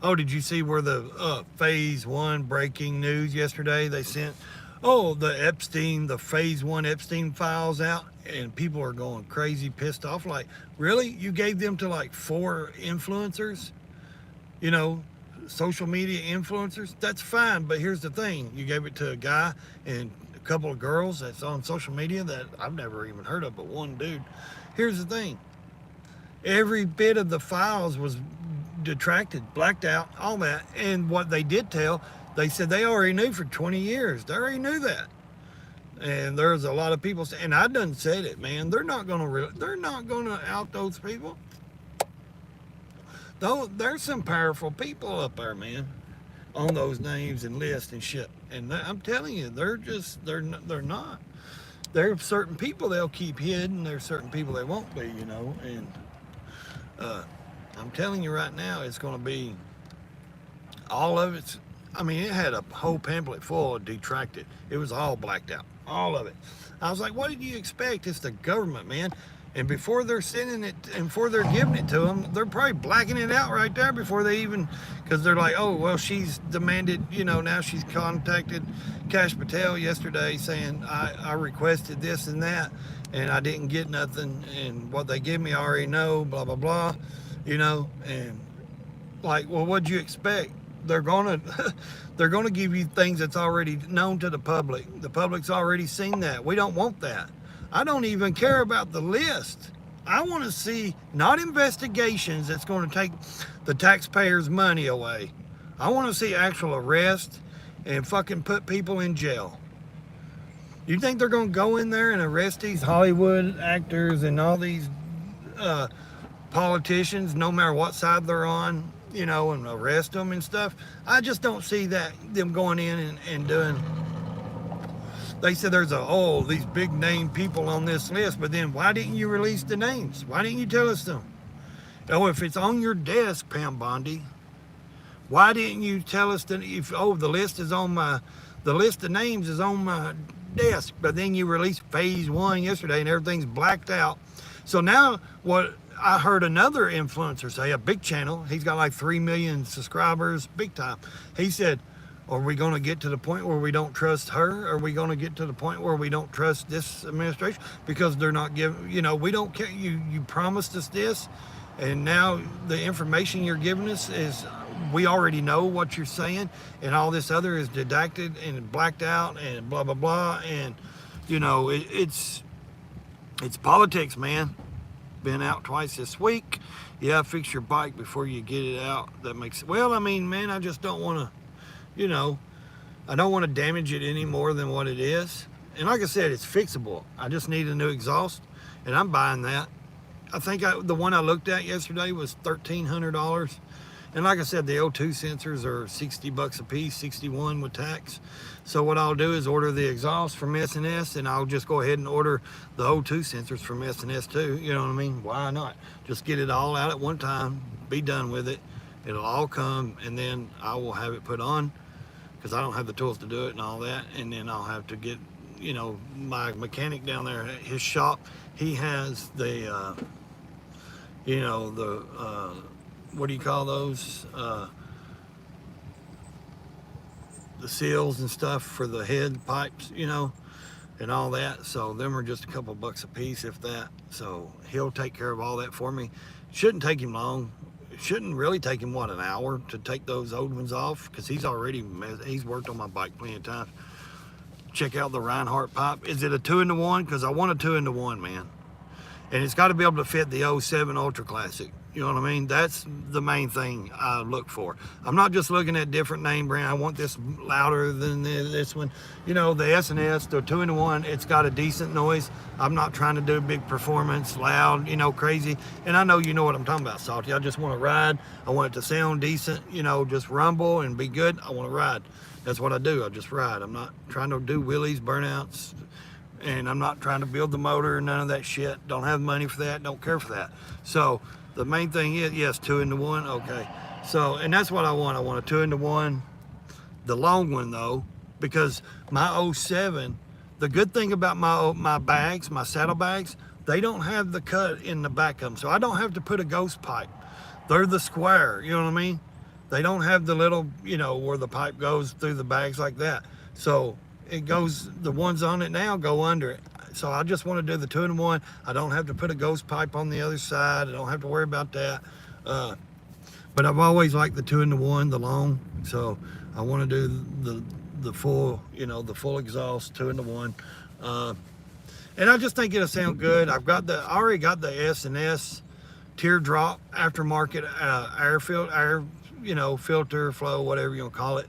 Oh, did you see where the phase 1 breaking news yesterday? They sent, the phase 1 Epstein files out, and people are going crazy, pissed off. Like, really? You gave them to like 4 influencers? You know, social media influencers? That's fine, but here's the thing. You gave it to a guy and a couple of girls that's on social media that I've never even heard of, but one dude. Here's the thing. Every bit of the files was detracted, blacked out, all that. And what they did tell, they said they already knew for 20 years. They already knew that. And there's a lot of people saying, and I done said it, man. They're not gonna out those people. Though there's some powerful people up there, man, on those names and lists and shit. And I'm telling you, they're not. There are certain people they'll keep hidden. There's certain people they won't be, you know. And I'm telling you right now, it's going to be all of it. I mean, it had a whole pamphlet full of detracted. It was all blacked out, all of it. I was like, what did you expect? It's the government, man. And before they're sending it and before they're giving it to them, they're probably blacking it out right there before they even, because they're like, oh, well, she's demanded, you know, now she's contacted Kash Patel yesterday saying I requested this and that and I didn't get nothing, and what they give me I already know, blah, blah, blah, you know. And like, well, what'd you expect? They're gonna give you things that's already known to the public. The public's already seen that. We don't want that. I don't even care about the list. I want to see not investigations that's going to take the taxpayers' money away. I want to see actual arrest and fucking put people in jail. You think they're going to go in there and arrest these Hollywood actors and all these uh, politicians, no matter what side they're on, you know, and arrest them and stuff? I just don't see that them going in and doing. They said there's these big name people on this list, but then why didn't you release the names? Why didn't you tell us them? Oh, if it's on your desk, Pam Bondi, why didn't you tell us that the list is on the list of names is on my desk, but then you released phase 1 yesterday and everything's blacked out. So now what I heard another influencer say, a big channel, he's got like 3 million subscribers, big time. He said, are we going to get to the point where we don't trust her? Are we going to get to the point where we don't trust this administration because they're not giving, you know, we don't care. You promised us this, and now the information you're giving us is, we already know what you're saying, and all this other is redacted and blacked out and blah, blah, blah. And, you know, it's politics, man. Been out twice this week. Yeah, fix your bike before you get it out. That makes, well, I mean, man, I just don't want to, you know, I don't want to damage it any more than what it is. And like I said, it's fixable. I just need a new exhaust, and I'm buying that. I think the one I looked at yesterday was $1,300. And like I said, the O2 sensors are $60 a piece, 61 with tax. So what I'll do is order the exhaust from S&S, and I'll just go ahead and order the O2 sensors from S&S too. You know what I mean? Why not? Just get it all out at one time, be done with it. It'll all come, and then I will have it put on, because I don't have the tools to do it and all that. And then I'll have to get, you know, my mechanic down there at his shop. He has the, you know, the, what do you call those? The seals and stuff for the head pipes, you know, and all that. So them are just a couple bucks a piece, if that. So he'll take care of all that for me. Shouldn't take him long. It shouldn't really take him, what, an hour to take those old ones off, because he's worked on my bike plenty of times. Check out the Reinhardt pipe. Is it a 2-in-1? Because I want a 2-in-1, man. And it's got to be able to fit the 07 Ultra Classic. You know what I mean? That's the main thing I look for. I'm not just looking at different name brand. I want this louder than this one. You know, the S&S, the 2-in-1, it's got a decent noise. I'm not trying to do big performance, loud, you know, crazy. And I know you know what I'm talking about, Salty. I just want to ride. I want it to sound decent, you know, just rumble and be good. I want to ride. That's what I do. I just ride. I'm not trying to do wheelies, burnouts, and I'm not trying to build the motor, none of that shit. Don't have money for that, don't care for that. So the main thing is, yes, 2-in-1, okay. So, and that's what I want. I want a 2-in-1, the long one though, because my 07, the good thing about my bags, my saddle bags, they don't have the cut in the back of them. So I don't have to put a ghost pipe. They're the square, you know what I mean? They don't have the little, you know, where the pipe goes through the bags like that. So it goes, the ones on it now go under it. So I just want to do the 2-in-1. I don't have to put a ghost pipe on the other side. I don't have to worry about that. But I've always liked the 2-in-1, the long. So I want to do the full, you know, the full exhaust 2-in-1. And I just think it'll sound good. I already got the S&S teardrop aftermarket air, you know, filter, flow, whatever you want to call it.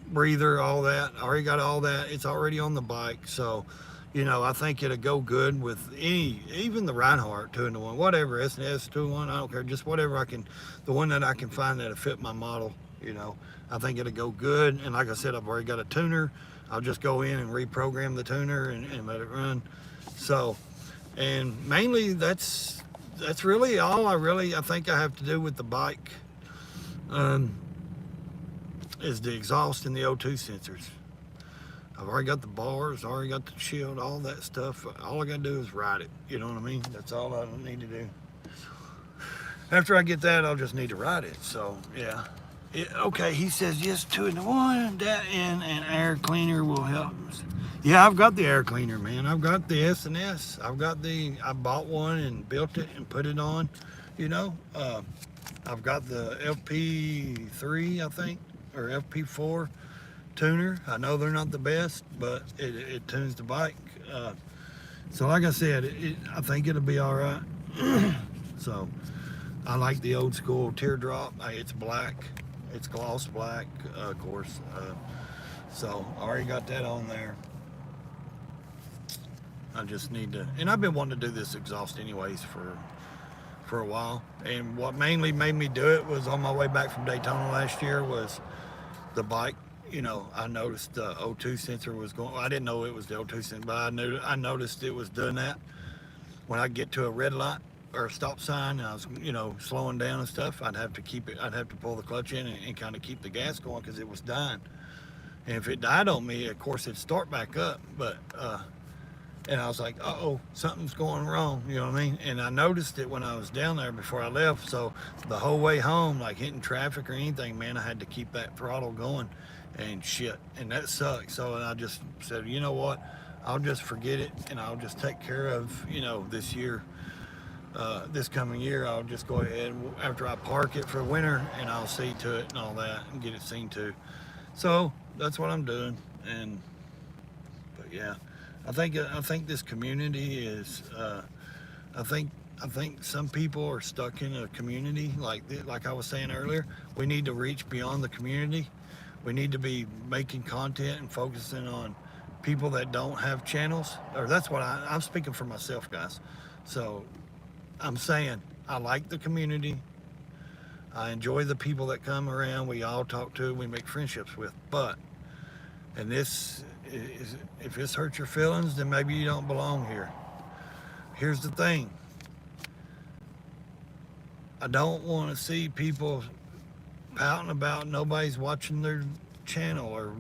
Breather, all that. I already got all that. It's already on the bike. So, you know, I think it'll go good with even the Reinhardt 2-in-1, whatever, S&S 2-in-1, I don't care, just whatever the one that I can find that'll fit my model, you know. I think it'll go good. And like I said, I've already got a tuner. I'll just go in and reprogram the tuner and let it run. So, and mainly that's really all I think I have to do with the bike. Is the exhaust and the O2 sensors. I've already got the bars, already got the shield, all that stuff. All I gotta do is ride it, you know what I mean? That's all I need to do. After I get that, I'll just need to ride it, so yeah. Okay, he says yes, 2-in-1, that and an air cleaner will help. Yeah, I've got the air cleaner, man. I've got the S&S. I bought one and built it and put it on, you know. I've got the LP3, I think, or LP4 tuner. I know they're not the best, but it tunes the bike. So like I said, I think it'll be all right. So I like the old school teardrop. It's black. It's gloss black, of course. So I already got that on there. I just need to, and I've been wanting to do this exhaust anyways for a while. And what mainly made me do it was on my way back from Daytona last year was the bike. You know, I noticed the O2 sensor was going. I didn't know it was the O2 sensor, but I noticed it was doing that when I get to a red light or a stop sign and I was, you know, slowing down and stuff. I'd have to pull the clutch in and kind of keep the gas going because it was dying. And if it died on me, of course it'd start back up. But and I was like, uh-oh, something's going wrong, you know what I mean? And I noticed it when I was down there before I left. So the whole way home, like hitting traffic or anything, man, I had to keep that throttle going and shit. And that sucked. So I just said, you know what? I'll just forget it and I'll just take care of, you know, this year, this coming year. I'll just go ahead after I park it for winter and I'll see to it and all that and get it seen to. So that's what I'm doing. But yeah. I think this community is. I think some people are stuck in a community like I was saying earlier. We need to reach beyond the community. We need to be making content and focusing on people that don't have channels. Or that's what I'm speaking for myself, guys. So I'm saying I like the community. I enjoy the people that come around. We all talk to. We make friendships with. And this is, if this hurts your feelings, then maybe you don't belong here. Here's the thing. I don't want to see people pouting about nobody's watching their channel or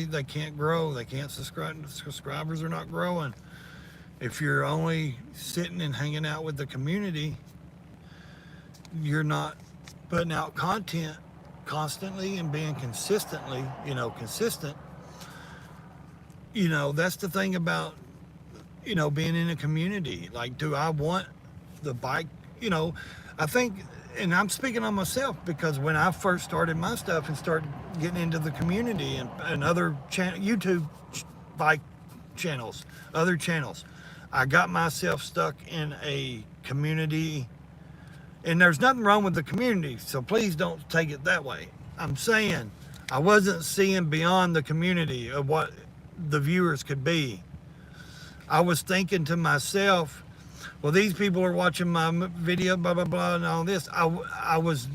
they can't grow, they can't subscribe, subscribers are not growing. If you're only sitting and hanging out with the community, you're not putting out content constantly and being consistent. You know, that's the thing about, you know, being in a community. Like, do I want the bike? You know, I think, and I'm speaking on myself because when I first started my stuff and started getting into the community and other YouTube bike channels, other channels, I got myself stuck in a community. And there's nothing wrong with the community, so please don't take it that way. I'm saying I wasn't seeing beyond the community of what the viewers could be. I was thinking to myself, well, these people are watching my video, blah, blah, blah, and all this. I was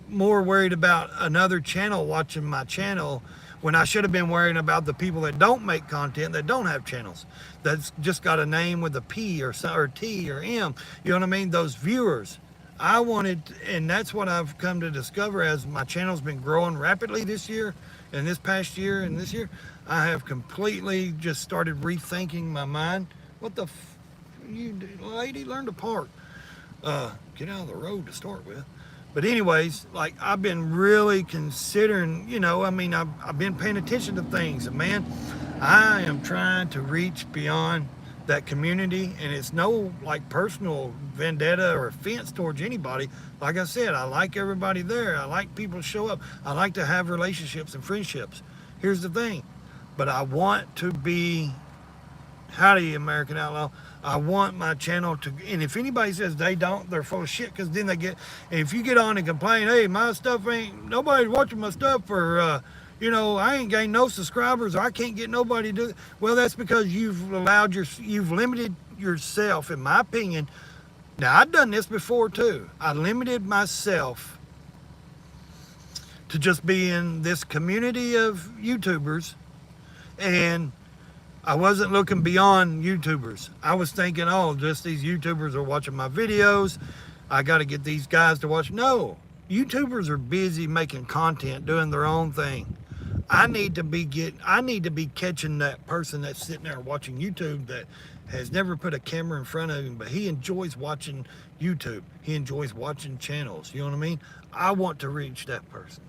more worried about another channel watching my channel when I should have been worrying about the people that don't make content, that don't have channels, that's just got a name with a P or T or M. You know what I mean? Those viewers. I wanted, and that's what I've come to discover as my channel's been growing rapidly this year and this past year and this year. I have completely just started rethinking my mind. What the you lady, learn to park. Get out of the road to start with. But anyways, like, I've been really considering, you know, I mean, I've been paying attention to things, and man, I am trying to reach beyond that community, and it's no like personal vendetta or offense towards anybody. Like I said, I like everybody there. I like people to show up. I like to have relationships and friendships. Here's the thing, but I want to be, howdy American Outlaw, I want my channel to, and if anybody says they don't, they're full of shit, because then they get, and if you get on and complain, hey, my stuff ain't, nobody's watching my stuff, or you know, I ain't gained no subscribers, or I can't get nobody to do it. Well, that's because you've limited yourself, in my opinion. Now, I've done this before too. I limited myself to just be in this community of YouTubers, and I wasn't looking beyond YouTubers. I was thinking, oh, just these YouTubers are watching my videos. I got to get these guys to watch. No, YouTubers are busy making content, doing their own thing. I need to be catching that person that's sitting there watching YouTube that has never put a camera in front of him, but he enjoys watching YouTube. He enjoys watching channels. You know what I mean? I want to reach that person.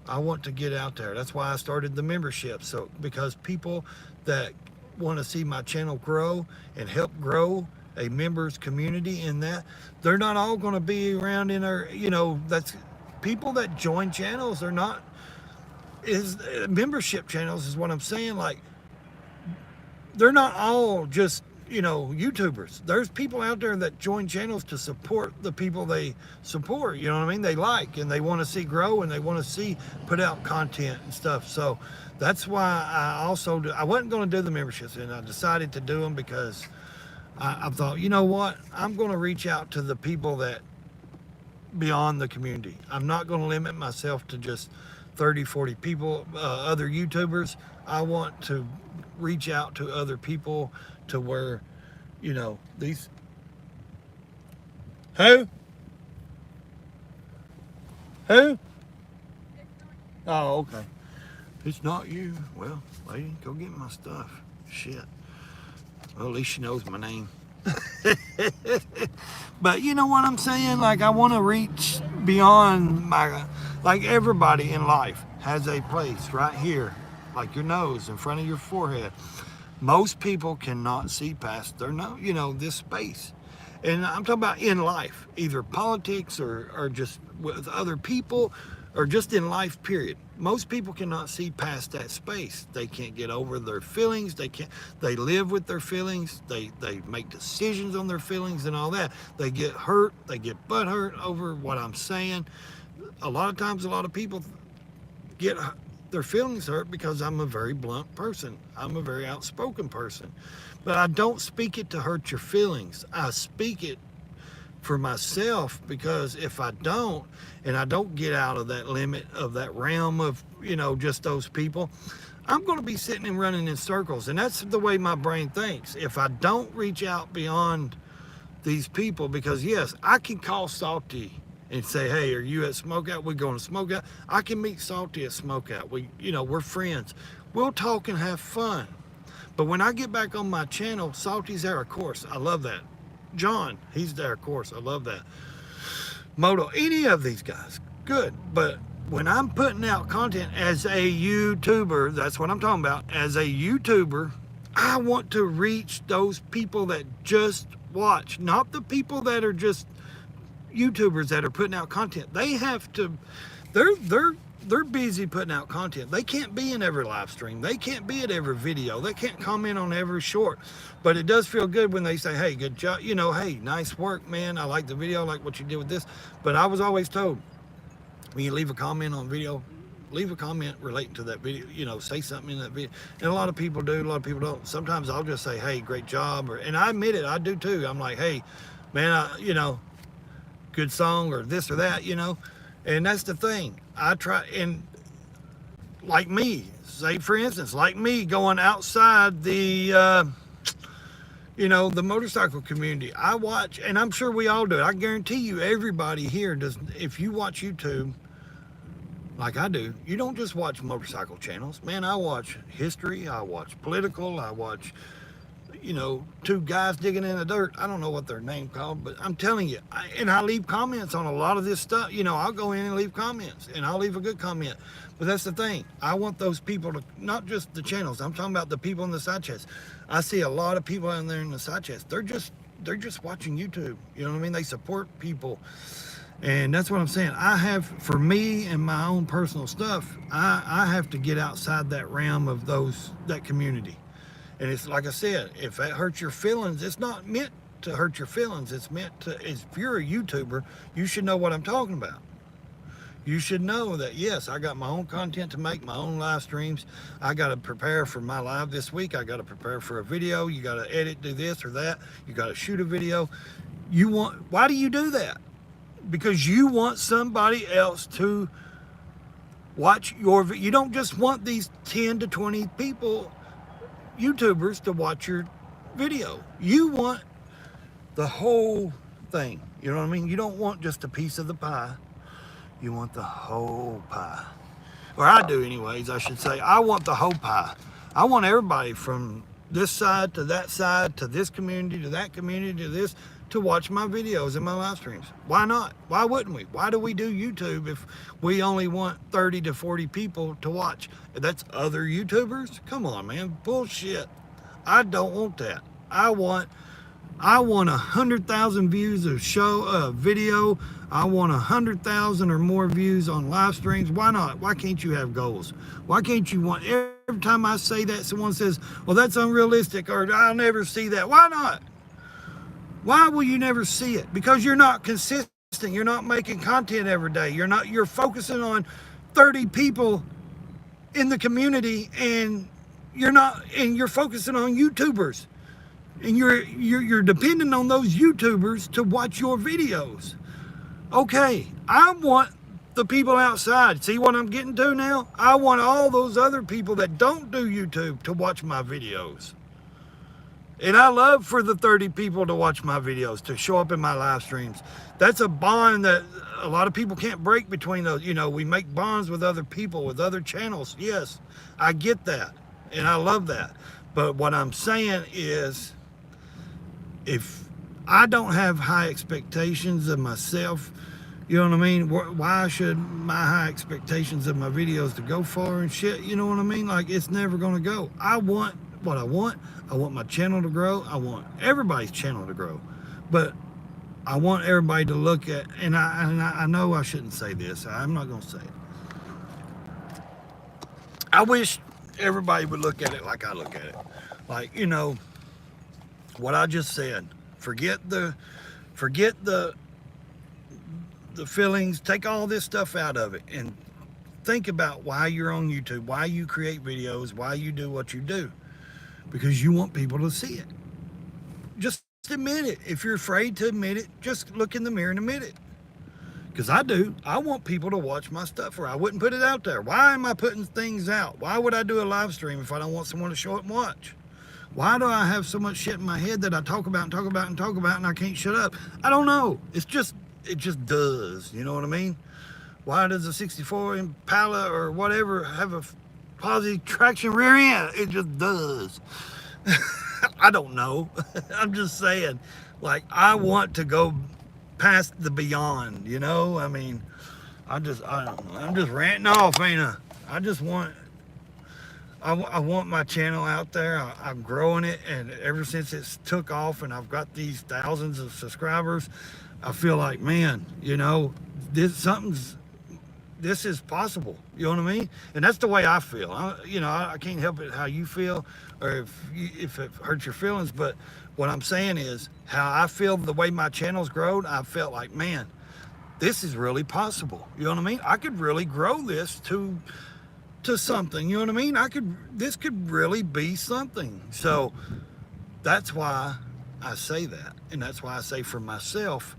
I want to get out there. That's why I started the membership. So, because people that want to see my channel grow and help grow a members community in that, they're not all going to be around in our, you know, that's people that join channels are not, membership channels is what I'm saying. Like, they're not all just YouTubers. There's people out there that join channels to support the people they support, you know what I mean? They like and they want to see grow and they want to see put out content and stuff. So that's why I wasn't going to do the memberships, and I decided to do them because I thought, you know what? I'm going to reach out to the people that beyond the community. I'm not going to limit myself to just 30, 40 people, other YouTubers. I want to reach out to other people to where, these... Who? Who? Oh, okay. It's not you. Well, lady, go get my stuff. Shit. Well, at least she knows my name. But you know what I'm saying? Like, I want to reach beyond like everybody in life has a place right here, like your nose in front of your forehead. Most people cannot see past their nose, this space. And I'm talking about in life, either politics or just with other people or just in life, period. Most people cannot see past that space. They can't get over their feelings. They live with their feelings. They make decisions on their feelings and all that. They get hurt. They get butthurt over what I'm saying. A lot of times, a lot of people get their feelings hurt because I'm a very blunt person. I'm a very outspoken person. But I don't speak it to hurt your feelings. I speak it for myself, because if I don't, and I don't get out of that limit of that realm of, just those people, I'm going to be sitting and running in circles. And that's the way my brain thinks. If I don't reach out beyond these people, because yes, I can call Salty and say, hey, are you at Smokeout? We're going to Smokeout. I can meet Salty at Smokeout. We're friends. We'll talk and have fun. But when I get back on my channel, Salty's there, of course. I love that. John, he's there, of course. I love that. Moto, any of these guys, good. But when I'm putting out content as a YouTuber, that's what I'm talking about. As a YouTuber, I want to reach those people that just watch, not the people that are just YouTubers that are putting out content. They have to, they're busy putting out content. They can't be in every live stream. They can't be at every video. They can't comment on every short. But it does feel good when they say, hey, good job. Hey, nice work, man. I like the video. I like what you did with this. But I was always told, when you leave a comment on video, leave a comment relating to that video, say something in that video. And a lot of people do, a lot of people don't. Sometimes I'll just say, hey, great job. And I admit it, I do too. I'm like, hey, man, good song or this or that, And that's the thing. I try, and like me, say for instance, like me going outside the, the motorcycle community. I watch, and I'm sure we all do it. I guarantee you everybody here does. If you watch YouTube, like I do, you don't just watch motorcycle channels. Man, I watch history, I watch political, I watch, two guys digging in the dirt. I don't know what their name called, but I'm telling you, I leave comments on a lot of this stuff. I'll go in and leave comments, and I'll leave a good comment. But that's the thing. I want those people to, not just the channels. I'm talking about the people in the side chats. I see a lot of people in there in the side chats. They're just watching YouTube. You know what I mean? They support people. And that's what I'm saying. For me and my own personal stuff, I have to get outside that realm of that community. And it's like I said, if that hurts your feelings, it's not meant to hurt your feelings. It's meant to, if you're a YouTuber, you should know what I'm talking about. You should know that, yes, I got my own content to make, my own live streams. I got to prepare for my live this week. I got to prepare for a video. You got to edit, do this or that. You got to shoot a video. Why do you do that? Because you want somebody else to watch you don't just want these 10 to 20 people, YouTubers, to watch your video. You want the whole thing. You know what I mean? You don't want just a piece of the pie. You want the whole pie. Or I do anyways, I should say. I want the whole pie. I want everybody from this side to that side, to this community, to that community, to this, to watch my videos and my live streams. Why not? Why wouldn't we? Why do we do YouTube if we only want 30 to 40 people to watch? That's other YouTubers? Come on, man. Bullshit. I don't want that. I want I want 100,000 views of video. I want 100,000 or more views on live streams. Why not? Why can't you have goals? Why can't you want, every time I say that, someone says, well, that's unrealistic, or I'll never see that. Why not? Why will you never see it? Because you're not consistent. You're not making content every day. You're focusing on 30 people in the community, and you're focusing on YouTubers. And you're depending on those YouTubers to watch your videos. Okay, I want the people outside. See what I'm getting to now? I want all those other people that don't do YouTube to watch my videos. And I love for the 30 people to watch my videos, to show up in my live streams. That's a bond that a lot of people can't break between those. You know, we make bonds with other people, with other channels. Yes, I get that. And I love that. But what I'm saying is, if I don't have high expectations of myself, you know what I mean? Why should my high expectations of my videos to go far and shit? You know what I mean? Like, it's never going to go. I want what I want. I want my channel to grow. I want everybody's channel to grow. But I want everybody to look at, and I know I shouldn't say this. I'm not going to say it. I wish everybody would look at it like I look at it. Like, you know, what I just said. Forget the feelings. Take all this stuff out of it and think about why you're on YouTube, why you create videos, why you do what you do. Because you want people to see it. Just admit it. If you're afraid to admit it, just look in the mirror and admit it. Because I do. I want people to watch my stuff, or I wouldn't put it out there. Why am I putting things out? Why would I do a live stream if I don't want someone to show up and watch? Why do I have so much shit in my head that I talk about and talk about and talk about and I can't shut up? I don't know. It just does. You know what I mean? Why does a 64 Impala or whatever have a positive traction rear end? It just does. I don't know. I'm just saying, like, I want to go past the beyond, you know? I mean, I don't know. I'm just ranting off, ain't I? I just want... I want my channel out there. I'm growing it, and ever since it's took off and I've got these thousands of subscribers, I feel like, man, you know, this is possible. You know what I mean? And that's the way I feel. I can't help it how you feel, or if it hurts your feelings. But what I'm saying is, how I feel the way my channel's grown, I felt like, man, this is really possible. You know what I mean? I could really grow this to something, you know what I mean? This could really be something. So that's why I say that. And that's why I say for myself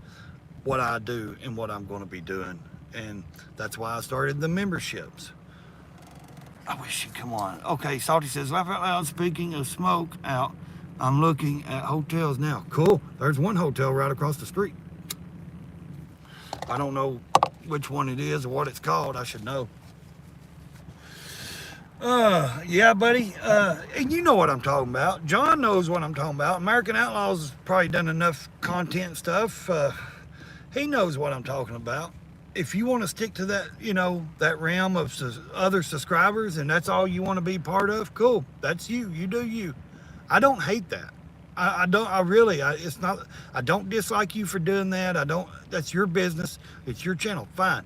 what I do and what I'm going to be doing. And that's why I started the memberships. I wish you'd come on. Okay, Salty says, laugh out loud, speaking of smoke out, I'm looking at hotels now. Cool. There's one hotel right across the street. I don't know which one it is or what it's called. I should know. Yeah, buddy. And you know what I'm talking about. John knows what I'm talking about. American Outlaws has probably done enough content stuff. He knows what I'm talking about. If you want to stick to that, you know, that realm of other subscribers, and that's all you want to be part of, cool. That's you. You do you. I don't hate that. I don't dislike you for doing that. That's your business. It's your channel. Fine.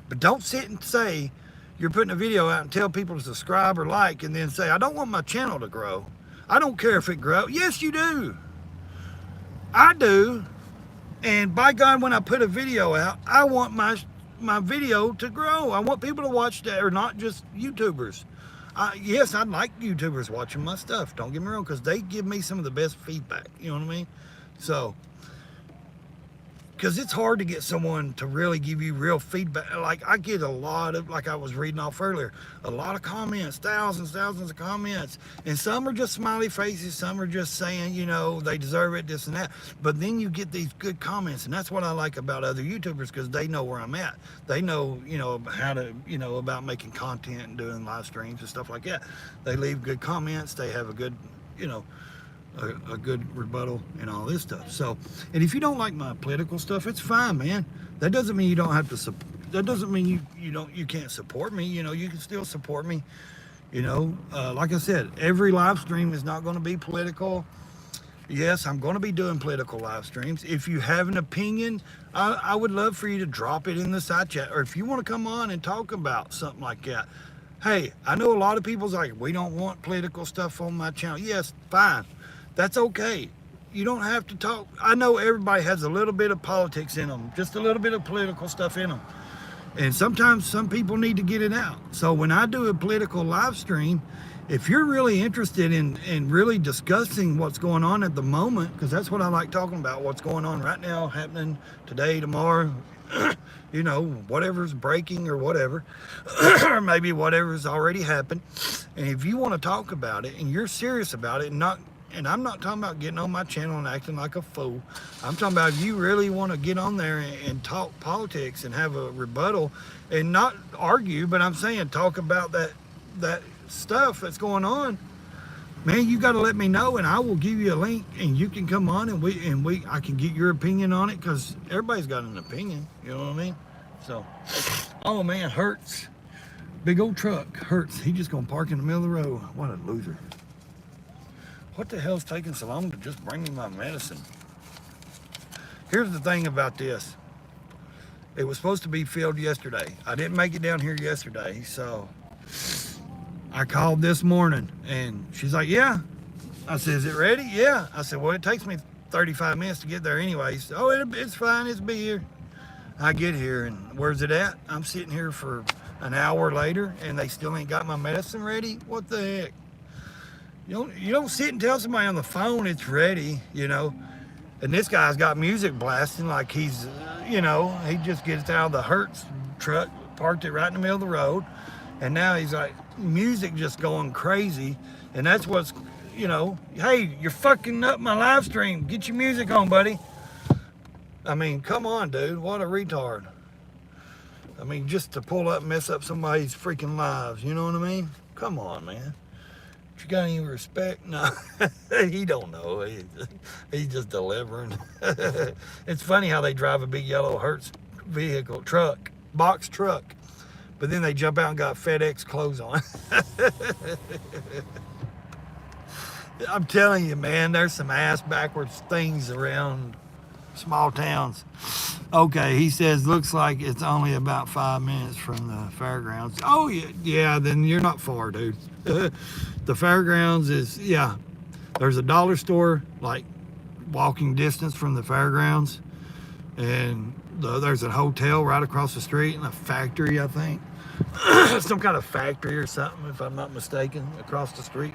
But don't sit and say, you're putting a video out and tell people to subscribe or like, and then say, I don't want my channel to grow. I don't care if it grows. Yes, you do. I do. And by God, when I put a video out, I want my video to grow. I want people to watch that, or not just YouTubers. Yes, I like YouTubers watching my stuff. Don't get me wrong, because they give me some of the best feedback. You know what I mean? So, because it's hard to get someone to really give you real feedback. Like, I get a lot of, like I was reading off earlier, a lot of comments, thousands of comments. And some are just smiley faces. Some are just saying, you know, they deserve it, this and that. But then you get these good comments. And that's what I like about other YouTubers, because they know where I'm at. They know, you know, how to, you know, about making content and doing live streams and stuff like that. They leave good comments. They have a good, you know, a good rebuttal and all this stuff. So, and if you don't like my political stuff, it's fine, man. That doesn't mean you don't have to that doesn't mean you can't support me. You know, you can still support me. You know, like I said, every live stream is not going to be political. Yes, I'm going to be doing political live streams. If you have an opinion, I would love for you to drop it in the side chat. Or if you want to come on and talk about something like that. Hey, I know a lot of people's like, we don't want political stuff on my channel. Yes, fine. That's okay. You don't have to talk. I know everybody has a little bit of politics in them, just a little bit of political stuff in them. And sometimes some people need to get it out. So when I do a political live stream, if you're really interested in really discussing what's going on at the moment, because that's what I like talking about, what's going on right now, happening today, tomorrow, you know, whatever's breaking or whatever, or maybe whatever's already happened. And if you want to talk about it and you're serious about it, and I'm not talking about getting on my channel and acting like a fool. I'm talking about if you really want to get on there and talk politics and have a rebuttal and not argue, but I'm saying talk about that stuff that's going on, man, you got to let me know and I will give you a link and you can come on and I can get your opinion on it, because everybody's got an opinion, you know what I mean? So, oh man, Hertz, big old truck, Hertz, he just gonna park in the middle of the road. What a loser. What the hell's taking so long to just bring me my medicine? Here's the thing about this. It was supposed to be filled yesterday. I didn't make it down here yesterday, so I called this morning and she's like, yeah. I said, is it ready? Yeah. I said, well, it takes me 35 minutes to get there anyways. Oh, it's fine, it's be here. I get here and where's it at? I'm sitting here for an hour later and they still ain't got my medicine ready? What the heck? You don't sit and tell somebody on the phone it's ready, you know. And this guy's got music blasting like he's, you know, he just gets out of the Hertz truck, parked it right in the middle of the road. And now he's like, music just going crazy. And that's what's, you know, hey, you're fucking up my live stream. Get your music on, buddy. I mean, come on, dude. What a retard. I mean, just to pull up and mess up somebody's freaking lives. You know what I mean? Come on, man. You got any respect? No, he don't know. He's just delivering. It's funny how they drive a big yellow Hertz vehicle, box truck, but then they jump out and got FedEx clothes on. I'm telling you, man, there's some ass backwards things around small towns. Okay, he says, looks like it's only about 5 minutes from the fairgrounds. Oh, yeah, then you're not far, dude. The fairgrounds is, yeah, there's a dollar store, like, walking distance from the fairgrounds. And there's a hotel right across the street and a factory, I think. Some kind of factory or something, if I'm not mistaken, across the street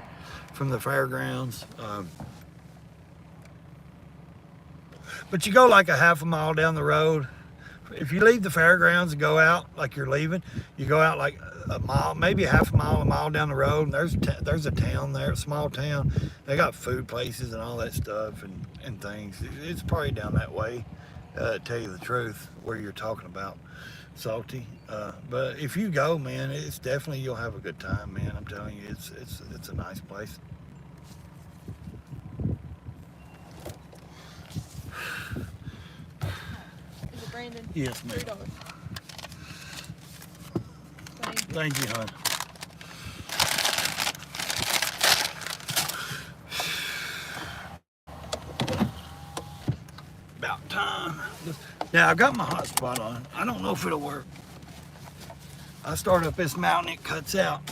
from the fairgrounds. But you go like a half a mile down the road. If you leave the fairgrounds and go out like you're leaving, you go out like a mile, maybe a half a mile down the road, and there's a town there, a small town. They got food places and all that stuff and things. It's probably down that way, to tell you the truth, where you're talking about, Salty. But if you go, man, it's definitely, you'll have a good time, man. I'm telling you, it's a nice place. Brandon. Yes, ma'am. $3. Thank you, hon. About time. Now, I got my hotspot on. I don't know if it'll work. I start up this mountain, it cuts out.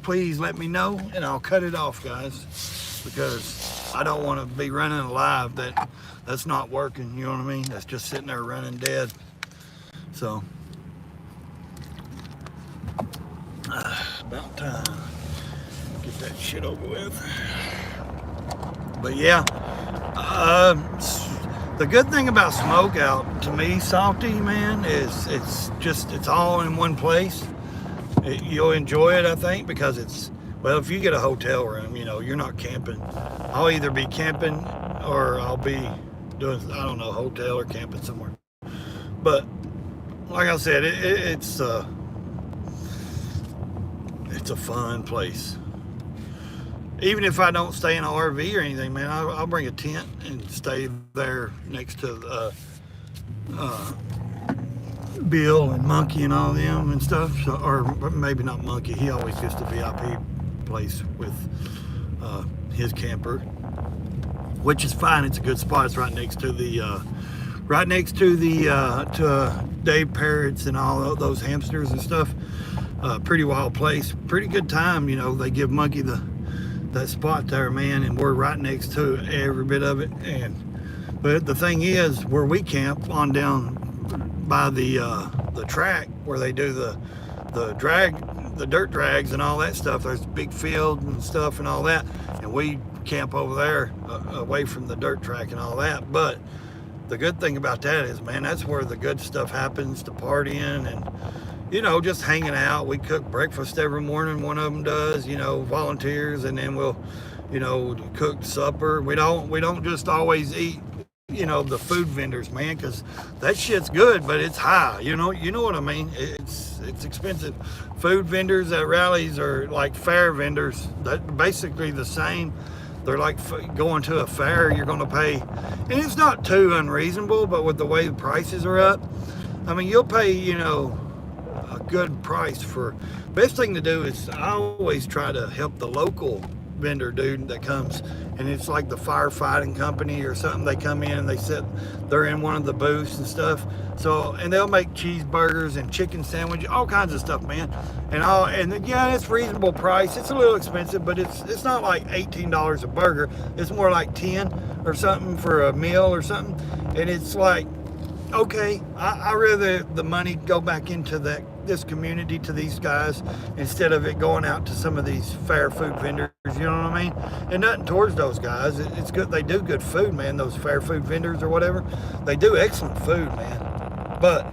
Please let me know, and I'll cut it off, guys, because I don't want to be running a live that's not working, you know what I mean? That's just sitting there running dead. So, about time. Get that shit over with. But yeah, the good thing about Smokeout, to me, Salty, man, is it's all in one place. You'll enjoy it, I think, because well, if you get a hotel room, you know, you're not camping. I'll either be camping or I'll be doing, I don't know, hotel or camping somewhere. But like I said, it's a fun place. Even if I don't stay in an RV or anything, man, I'll bring a tent and stay there next to Bill and Monkey and all them and stuff. So, or maybe not Monkey. He always gets the VIP place with his camper. which is fine. It's a good spot. It's right next to the to Dave Parrots and all those hamsters and stuff. Pretty wild place. Pretty good time. You know, they give Monkey that spot there, man, and we're right next to every bit of it. But the thing is, where we camp on down by the track where they do the dirt drags and all that stuff, there's a big field and stuff and all that, and we camp over there away from the dirt track and all that. But the good thing about that is, man, that's where the good stuff happens, to partying and, you know, just hanging out. We cook breakfast every morning, one of them does, you know, volunteers, and then we'll, you know, cook supper. We don't just always eat, you know, the food vendors, man, because that shit's good, but it's high. You know what I mean? It's expensive. Food vendors at rallies are like fair vendors. That basically the same. They're like going to a fair. You're going to pay, and it's not too unreasonable, but with the way the prices are up, I mean, you'll pay, you know, a good price for. Best thing to do is I always try to help the local vendor dude that comes, and it's like the firefighting company or something. They come in and they're in one of the booths and stuff, so, and they'll make cheeseburgers and chicken sandwiches, all kinds of stuff, man. And yeah, it's reasonable price. It's a little expensive, but it's not like $18 a burger. It's more like 10 or something for a meal or something. And it's like, okay, I rather the money go back into this community, to these guys, instead of it going out to some of these fair food vendors. You know what I mean? And nothing towards those guys. It's good. They do good food, man. Those fair food vendors or whatever, they do excellent food, man. But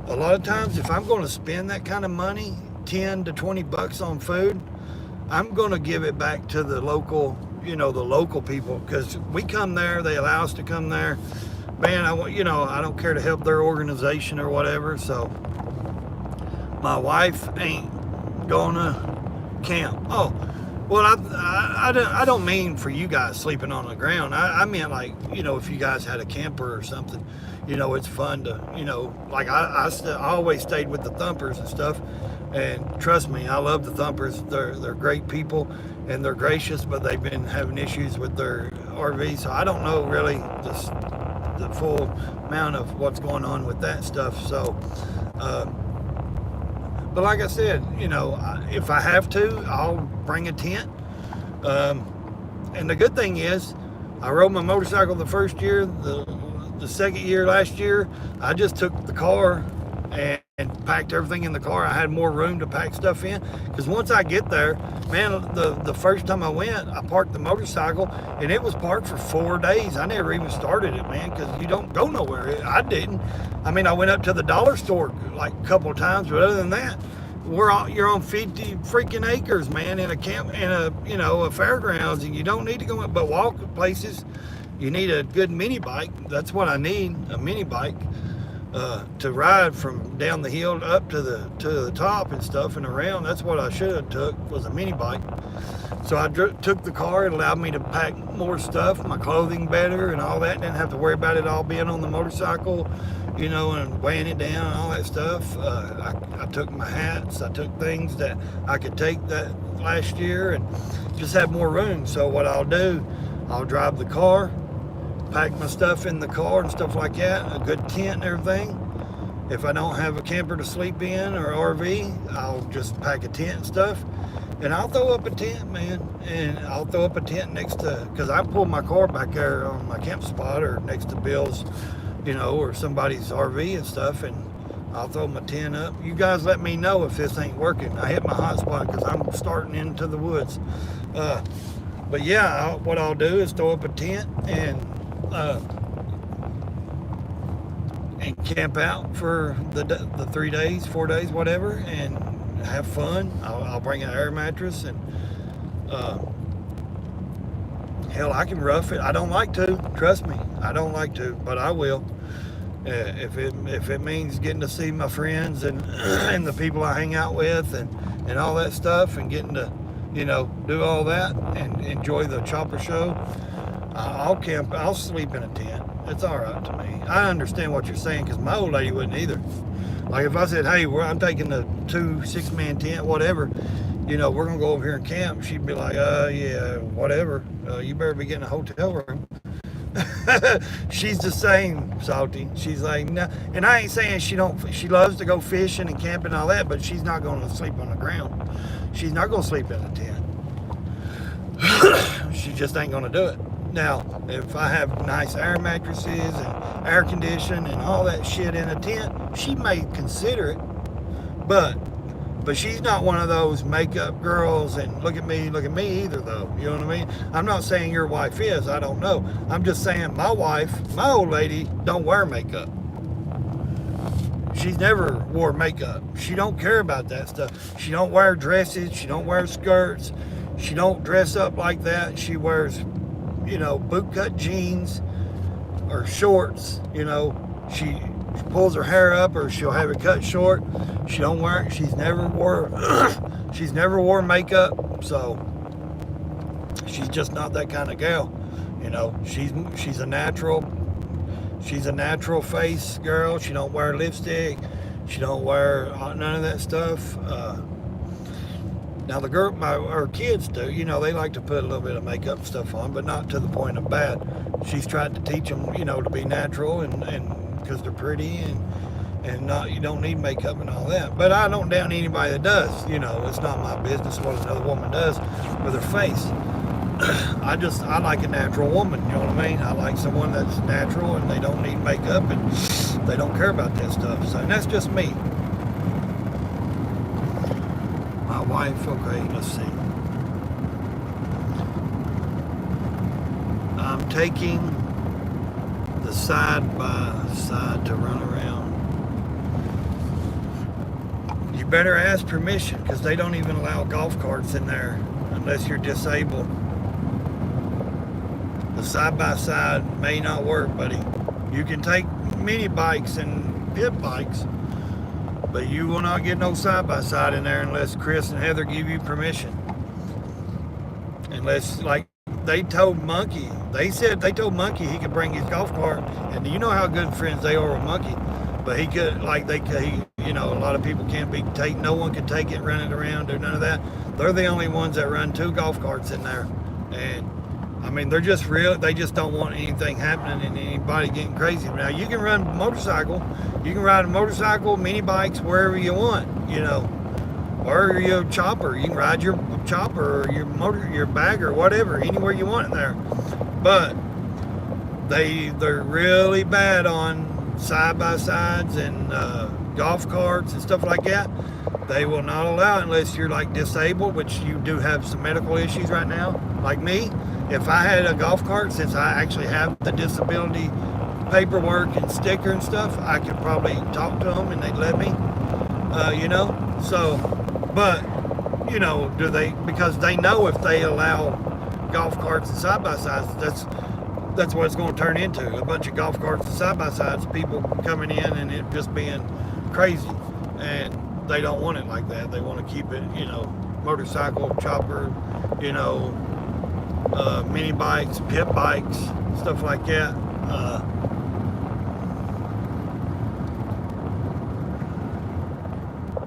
a lot of times, if I'm going to spend that kind of money, 10 to 20 bucks on food, I'm going to give it back to the local, you know, the local people, because we come there, they allow us to come there. Man, I don't care to help their organization or whatever. So my wife ain't gonna camp. Oh, well, I don't mean for you guys sleeping on the ground. I meant, like, you know, if you guys had a camper or something, you know, it's fun to, you know, like I always stayed with the Thumpers and stuff. And trust me, I love the Thumpers. They're great people and they're gracious, but they've been having issues with their RV. So I don't know really the full amount of what's going on with that stuff. So, but like I said, you know, if I have to, I'll bring a tent. And the good thing is, I rode my motorcycle the first year. The second year, last year, I just took the car and packed everything in the car. I had more room to pack stuff in, because once I get there, man, the first time I went, I parked the motorcycle, and it was parked for 4 days. I never even started it, man, because you don't go nowhere. I didn't. I mean, I went up to the dollar store like a couple of times, but other than that, you're on 50 freaking acres, man, in a camp, in a fairgrounds, and you don't need to go up, but walk places. You need a good mini bike. That's what I need, a mini bike. To ride from down the hill up to the top and stuff and around. That's what I should have took, was a mini bike. So I took the car. It allowed me to pack more stuff, my clothing better and all that. Didn't have to worry about it all being on the motorcycle, you know, and weighing it down and all that stuff. I took my hats. I took things that I could take that last year and just have more room. So what I'll do, I'll drive the car, pack my stuff in the car and stuff like that, a good tent and everything. If I don't have a camper to sleep in or RV, I'll just pack a tent and stuff. And I'll throw up a tent, man. And I'll throw up a tent next to, because I pull my car back there on my camp spot or next to Bill's, you know, or somebody's RV and stuff, and I'll throw my tent up. You guys let me know if this ain't working. I hit my hot spot because I'm starting into the woods. But yeah, what I'll do is throw up a tent and camp out for the 3 days, 4 days, whatever, and have fun. I'll bring an air mattress, and hell, I can rough it. I don't like to, trust me, I don't like to, but I will. If it means getting to see my friends and and the people I hang out with and all that stuff, and getting to, you know, do all that and enjoy the chopper show, I'll camp. I'll sleep in a tent. It's all right to me. I understand what you're saying, because my old lady wouldn't either. Like if I said, hey, I'm taking the 2 6-man tent, whatever, you know, we're gonna go over here and camp, she'd be like, yeah, whatever. You better be getting a hotel room. She's the same, Salty. She's like, no, and I ain't saying she don't. She loves to go fishing and camping and all that, but she's not going to sleep on the ground. She's not going to sleep in a tent. She just ain't going to do it. Now, if I have nice air mattresses and air conditioning and all that shit in a tent, she may consider it, but she's not one of those makeup girls and look at me either, though. You know what I mean? I'm not saying your wife is. I don't know. I'm just saying my wife, my old lady, don't wear makeup. She's never wore makeup. She don't care about that stuff. She don't wear dresses. She don't wear skirts. She don't dress up like that. She wears, bootcut jeans or shorts. She pulls her hair up, or she'll have it cut short. She's never wore makeup, so she's just not that kind of gal. She's a natural face girl. She don't wear lipstick. She don't wear none of that stuff. Now her kids do. They like to put a little bit of makeup and stuff on, but not to the point of bad. She's tried to teach them, to be natural and because they're pretty and not, you don't need makeup and all that. But I don't down anybody that does. It's not my business what another woman does with her face. I like a natural woman. You know what I mean? I like someone that's natural and they don't need makeup and they don't care about that stuff. So that's just me. My wife, okay, let's see. I'm taking the side by side to run around. You better ask permission, because they don't even allow golf carts in there unless you're disabled. The side by side may not work, buddy. You can take mini bikes and pit bikes, but you will not get no side by side in there unless Chris and Heather give you permission. Unless, like, they told Monkey he could bring his golf cart, and you know how good friends they are with Monkey, but he could, a lot of people can't be taken, no one can take it, run it around, do none of that. They're the only ones that run 2 golf carts in there, and I mean, they just don't want anything happening and anybody getting crazy. Now, you can run a motorcycle, you can ride a motorcycle, mini bikes, wherever you want, or your chopper. You can ride your chopper or your bag or whatever, anywhere you want in there. But they're really bad on side-by-sides and golf carts and stuff like that. They will not allow it unless you're like disabled, which you do have some medical issues right now, like me. If I had a golf cart, since I actually have the disability paperwork and sticker and stuff, I could probably talk to them and they'd let me, So, but, do they, because they know if they allow golf carts and side-by-sides, that's what it's going to turn into, a bunch of golf carts and side-by-sides, people coming in and it just being crazy. And they don't want it like that. They want to keep it, motorcycle, chopper, mini bikes, pit bikes, stuff like that.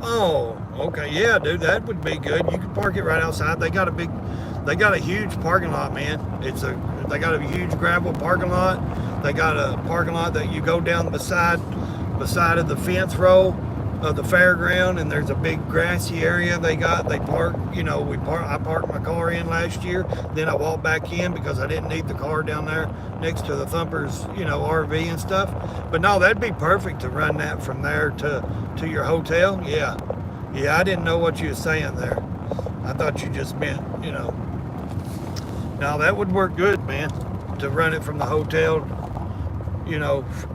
Oh, okay, yeah, dude, that would be good. You can park it right outside. They got a huge parking lot, man. They got a huge gravel parking lot. They got a parking lot that you go down beside of the fence row of the fairground, and there's a big grassy area I parked my car in last year, then I walked back in because I didn't need the car down there next to the Thumpers, RV and stuff. But no, that'd be perfect to run that from there to your hotel. Yeah, I didn't know what you were saying there. I thought you just meant, Now that would work good, man, to run it from the hotel,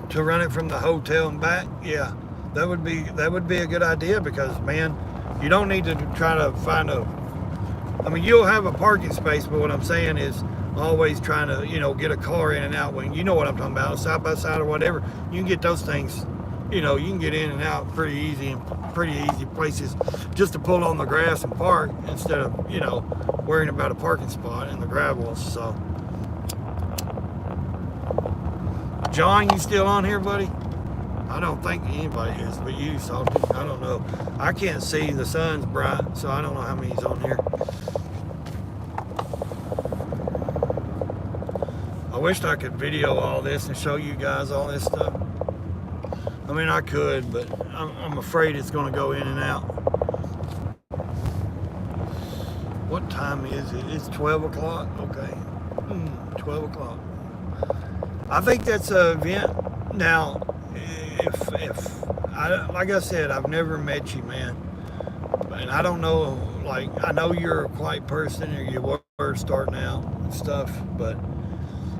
to run it from the hotel and back. Yeah. That would be a good idea, because, man, you don't need to try to find you'll have a parking space, but what I'm saying is always trying to, get a car in and out when, you know what I'm talking about, side by side or whatever. You can get those things, you can get in and out pretty easy places just to pull on the grass and park instead of, worrying about a parking spot in the gravels. So, John, you still on here, buddy? I don't think anybody is, but you, Salty. I don't know. I can't see. The sun's bright, so I don't know how many's on here. I wished I could video all this and show you guys all this stuff. I mean, I could, but I'm afraid it's going to go in and out. What time is it? It's 12 o'clock? Okay. 12 o'clock. I think that's an event. Now, like I said, I've never met you, man. And I don't know, like, I know you're a quiet person or you were starting out and stuff, but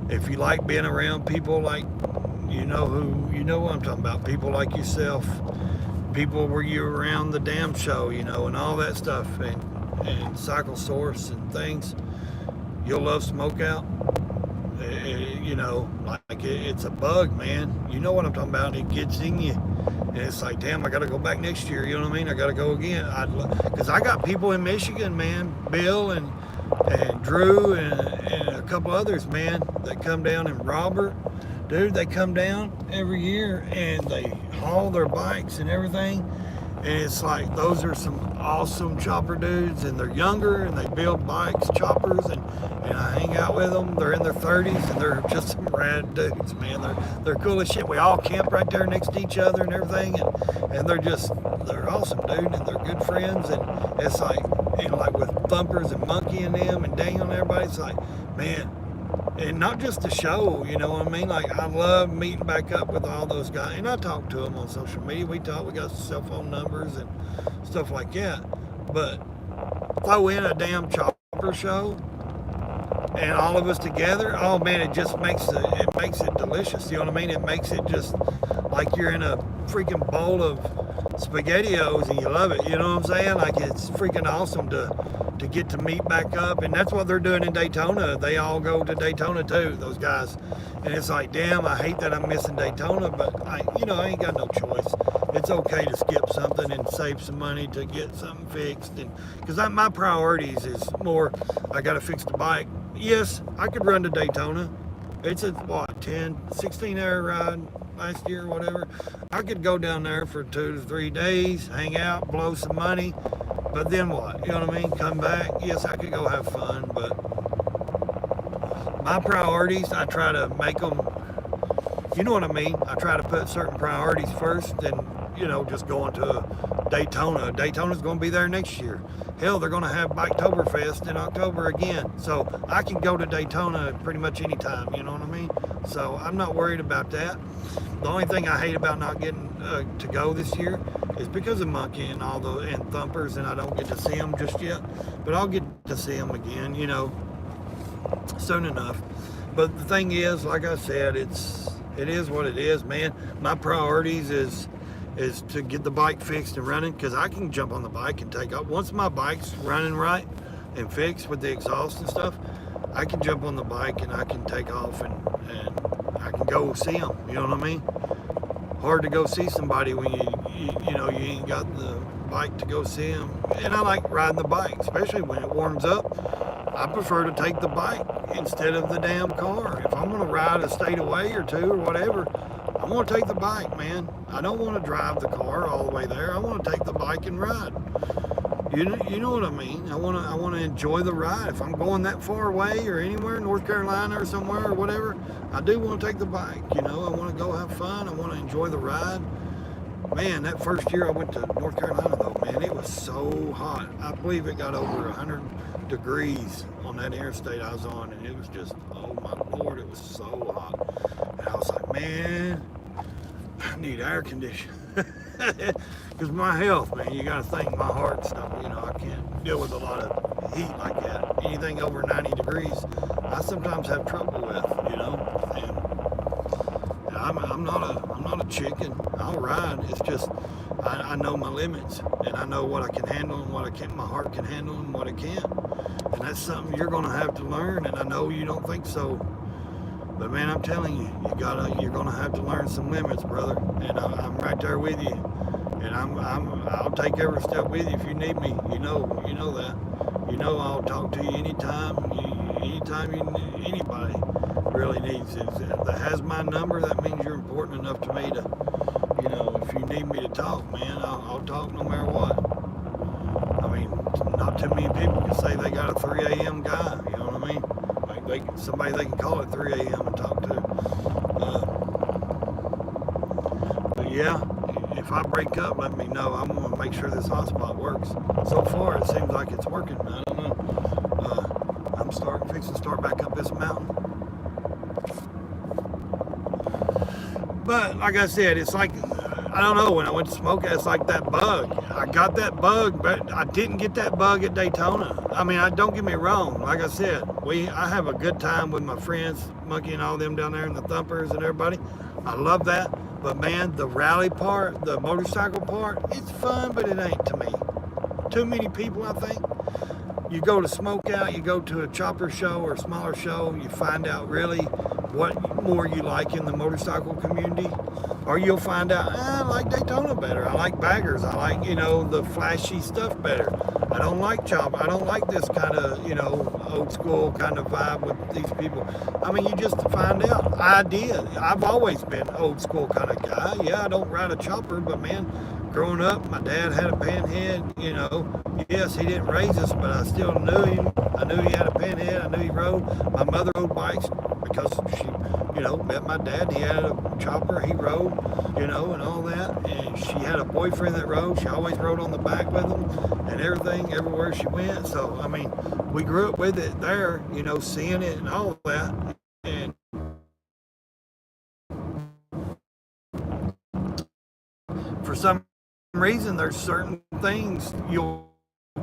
if you like being around people like, you know what I'm talking about, people like yourself, people where you're around the damn show, you know, and all that stuff, and Cycle Source and things, you'll love Smokeout. You know, like it's a bug, man. You know what I'm talking about. It gets in you. And it's like, damn, I got to go back next year. You know what I mean? I got to go again. Because I got people in Michigan, man, Bill and Drew and a couple others, man, that come down, and Robert, dude, they come down every year and they haul their bikes and everything. And it's like, those are some awesome chopper dudes, and they're younger and they build bikes, choppers, and I hang out with them. They're in their 30s and they're just some rad dudes, man. They're cool as shit. We all camp right there next to each other and everything, and they're awesome, dude, and they're good friends. And it's like, and like with Thumpers and Monkey and them and Daniel and everybody, it's like, man, and not just the show, you know what I mean? Like, I love meeting back up with all those guys, and I talk to them on social media. We got cell phone numbers and stuff like that. But throw in a damn chopper show and all of us together, oh man, it just makes it delicious. You know what I mean? It makes it just like you're in a freaking bowl of SpaghettiOs and you love it. You know what I'm saying? Like, it's freaking awesome to get to meet back up, and that's what they're doing in Daytona. They all go to Daytona too, those guys. And it's like, damn, I hate that I'm missing Daytona, but I ain't got no choice. It's okay to skip something and save some money to get something fixed. And because my priorities is more, I got to fix the bike. Yes, I could run to Daytona. It's a 16 hour ride last year or whatever. I could go down there for 2 to 3 days, hang out, blow some money. But then what? You know what I mean? Come back. Yes, I could go have fun, but my priorities, I try to make them, you know what I mean? I try to put certain priorities first and, just going to Daytona. Daytona's going to be there next year. Hell, they're going to have Biketoberfest in October again. So I can go to Daytona pretty much any time, you know what I mean? So I'm not worried about that. The only thing I hate about not getting to go this year is because of Monkey and and Thumpers, and I don't get to see them just yet. But I'll get to see them again, soon enough. But the thing is, like I said, it is what it is, man. My priorities is to get the bike fixed and running, because I can jump on the bike and take off. Once my bike's running right and fixed with the exhaust and stuff, I can jump on the bike and I can take off and I can go see them. You know what I mean? Hard to go see somebody when you ain't got the bike to go see them. And I like riding the bike, especially when it warms up. I prefer to take the bike instead of the damn car. If I'm going to ride a state away or two or whatever, I'm going to take the bike, man. I don't want to drive the car all the way there. I want to take the bike and ride. You know what I mean? I want to enjoy the ride. If I'm going that far away or anywhere, North Carolina or somewhere or whatever, I do want to take the bike. I want to go have fun. I want to enjoy the ride. Man, that first year I went to North Carolina, though, man, it was so hot. I believe it got over 100 degrees on that interstate I was on, and it was just, oh my Lord, it was so hot. And I was like, man, I need air conditioning. Because my health, man, you got to think, my heart stuff, I can't deal with a lot of heat like that. Anything over 90 degrees, I sometimes have trouble with, and I'm not a chicken. I'll ride. It's just, I know my limits, and I know what I can handle and what I can't, my heart can handle and what it can't. And that's something you're going to have to learn, and I know you don't think so. But man, I'm telling you, you're gonna have to learn some limits, brother. And I'm right there with you. And I'll take every step with you if you need me. You know that. I'll talk to you anytime. Anybody really needs it that has my number. That means you're important enough to me to, if you need me to talk, man, I'll talk no matter what. I mean, not too many people can say they got a 3 a.m. guy. You know what I mean? Like, somebody they can call at 3 a.m. and talk to. But yeah, if I break up, let me know. I'm going to make sure this hotspot works. So far, it seems like it's working. I don't know. I'm fixing to start back up this mountain. But like I said, it's like, I don't know, when I went to Smokehouse, it's like that bug. I got that bug, but I didn't get that bug at Daytona. I mean, don't get me wrong. Like I said, I have a good time with my friends, Monkey and all them down there, and the Thumpers and everybody. I love that. But man, the rally part, the motorcycle part, it's fun, but it ain't to me. Too many people, I think. You go to Smokeout, you go to a chopper show or a smaller show, you find out really what more you like in the motorcycle community. Or you'll find out, I like Daytona better. I like baggers. I like, the flashy stuff better. I don't like chopper. I don't like this kind of, old school kind of vibe with these people. I mean, you just find out. I've always been old school kind of guy. Yeah, I don't ride a chopper, but man, growing up, my dad had a panhead, Yes, he didn't raise us, but I still knew him. I knew he had a panhead. I knew he rode. My mother rode bikes because she, met my dad. He had a chopper. He rode, and all that. And she had a boyfriend that rode. She always rode on the back with him and everything, everywhere she went. So, I mean, we grew up with it there, seeing it and all that. And for some reason, there's certain things you'll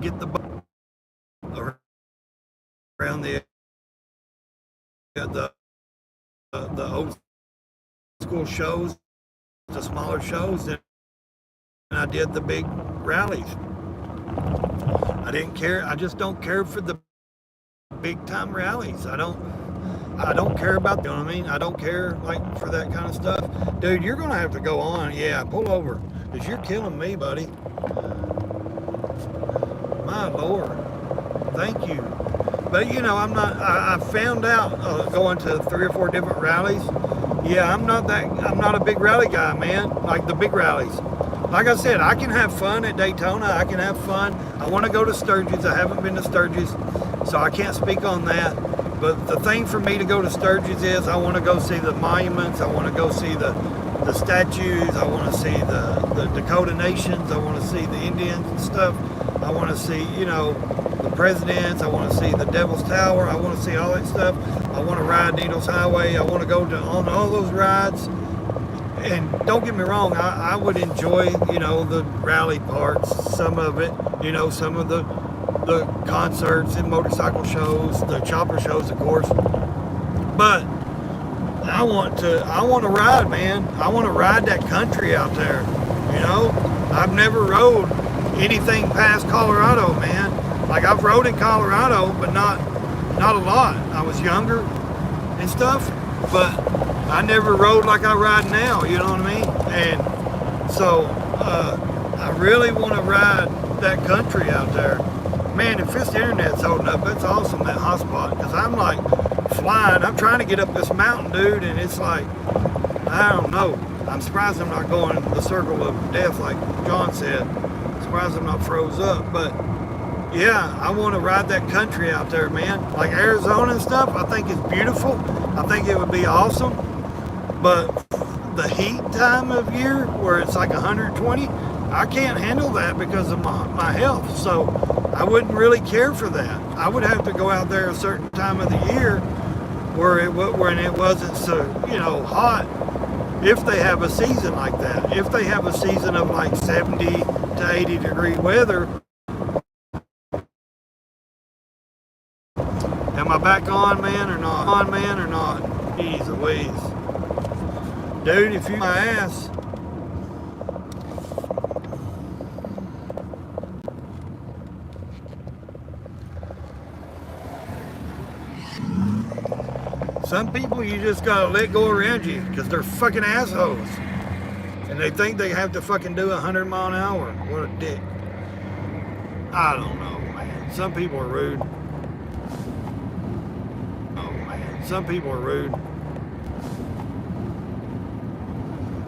get the bug around the old school shows, the smaller shows, and I did the big rallies. I didn't care. I just don't care for the big time rallies. I don't care about, you know what I mean? I don't care like for that kind of stuff. Dude, you're gonna have to go on. Yeah, pull over, because you're killing me, buddy. My Lord, thank you. But I found out going to 3 or 4 different rallies. Yeah, I'm not a big rally guy, man. Like the big rallies. Like I said, I can have fun at Daytona. I can have fun. I want to go to Sturgis. I haven't been to Sturgis, so I can't speak on that. But the thing for me to go to Sturgis is I want to go see the monuments. I want to go see the statues. I want to see the Dakota Nations. I want to see the Indians and stuff. I want to see, the presidents. I want to see the Devil's Tower. I want to see all that stuff. I want to ride Needles Highway. I want to go on all those rides. And don't get me wrong, I would enjoy, the rally parts, some of it, some of the concerts and motorcycle shows, the chopper shows, of course. But I want to ride, man. I want to ride that country out there. I've never rode anything past Colorado, man. Like I've rode in Colorado, but not a lot. I was younger and stuff, but I never rode like I ride now, you know what I mean? And so I really want to ride that country out there. Man, if this internet's holding up, that's awesome, that hotspot, because I'm like flying. I'm trying to get up this mountain, dude, and it's like, I don't know. I'm surprised I'm not going in the circle of death like John said. I'm surprised I'm not froze up, but yeah, I want to ride that country out there, man. Like Arizona and stuff, I think it's beautiful. I think it would be awesome. But the heat time of year where it's like 120, I can't handle that because of my health. So I wouldn't really care for that. I would have to go out there a certain time of the year when it wasn't so, hot. If they have a season like that, if they have a season of like 70 to 80 degree weather. Am I back on, man, or not? Jeez Louise. Dude, if you my ass. Some people you just gotta let go around you because they're fucking assholes. And they think they have to fucking do 100 mile an hour. What a dick. I don't know, man. Some people are rude. Some people are rude.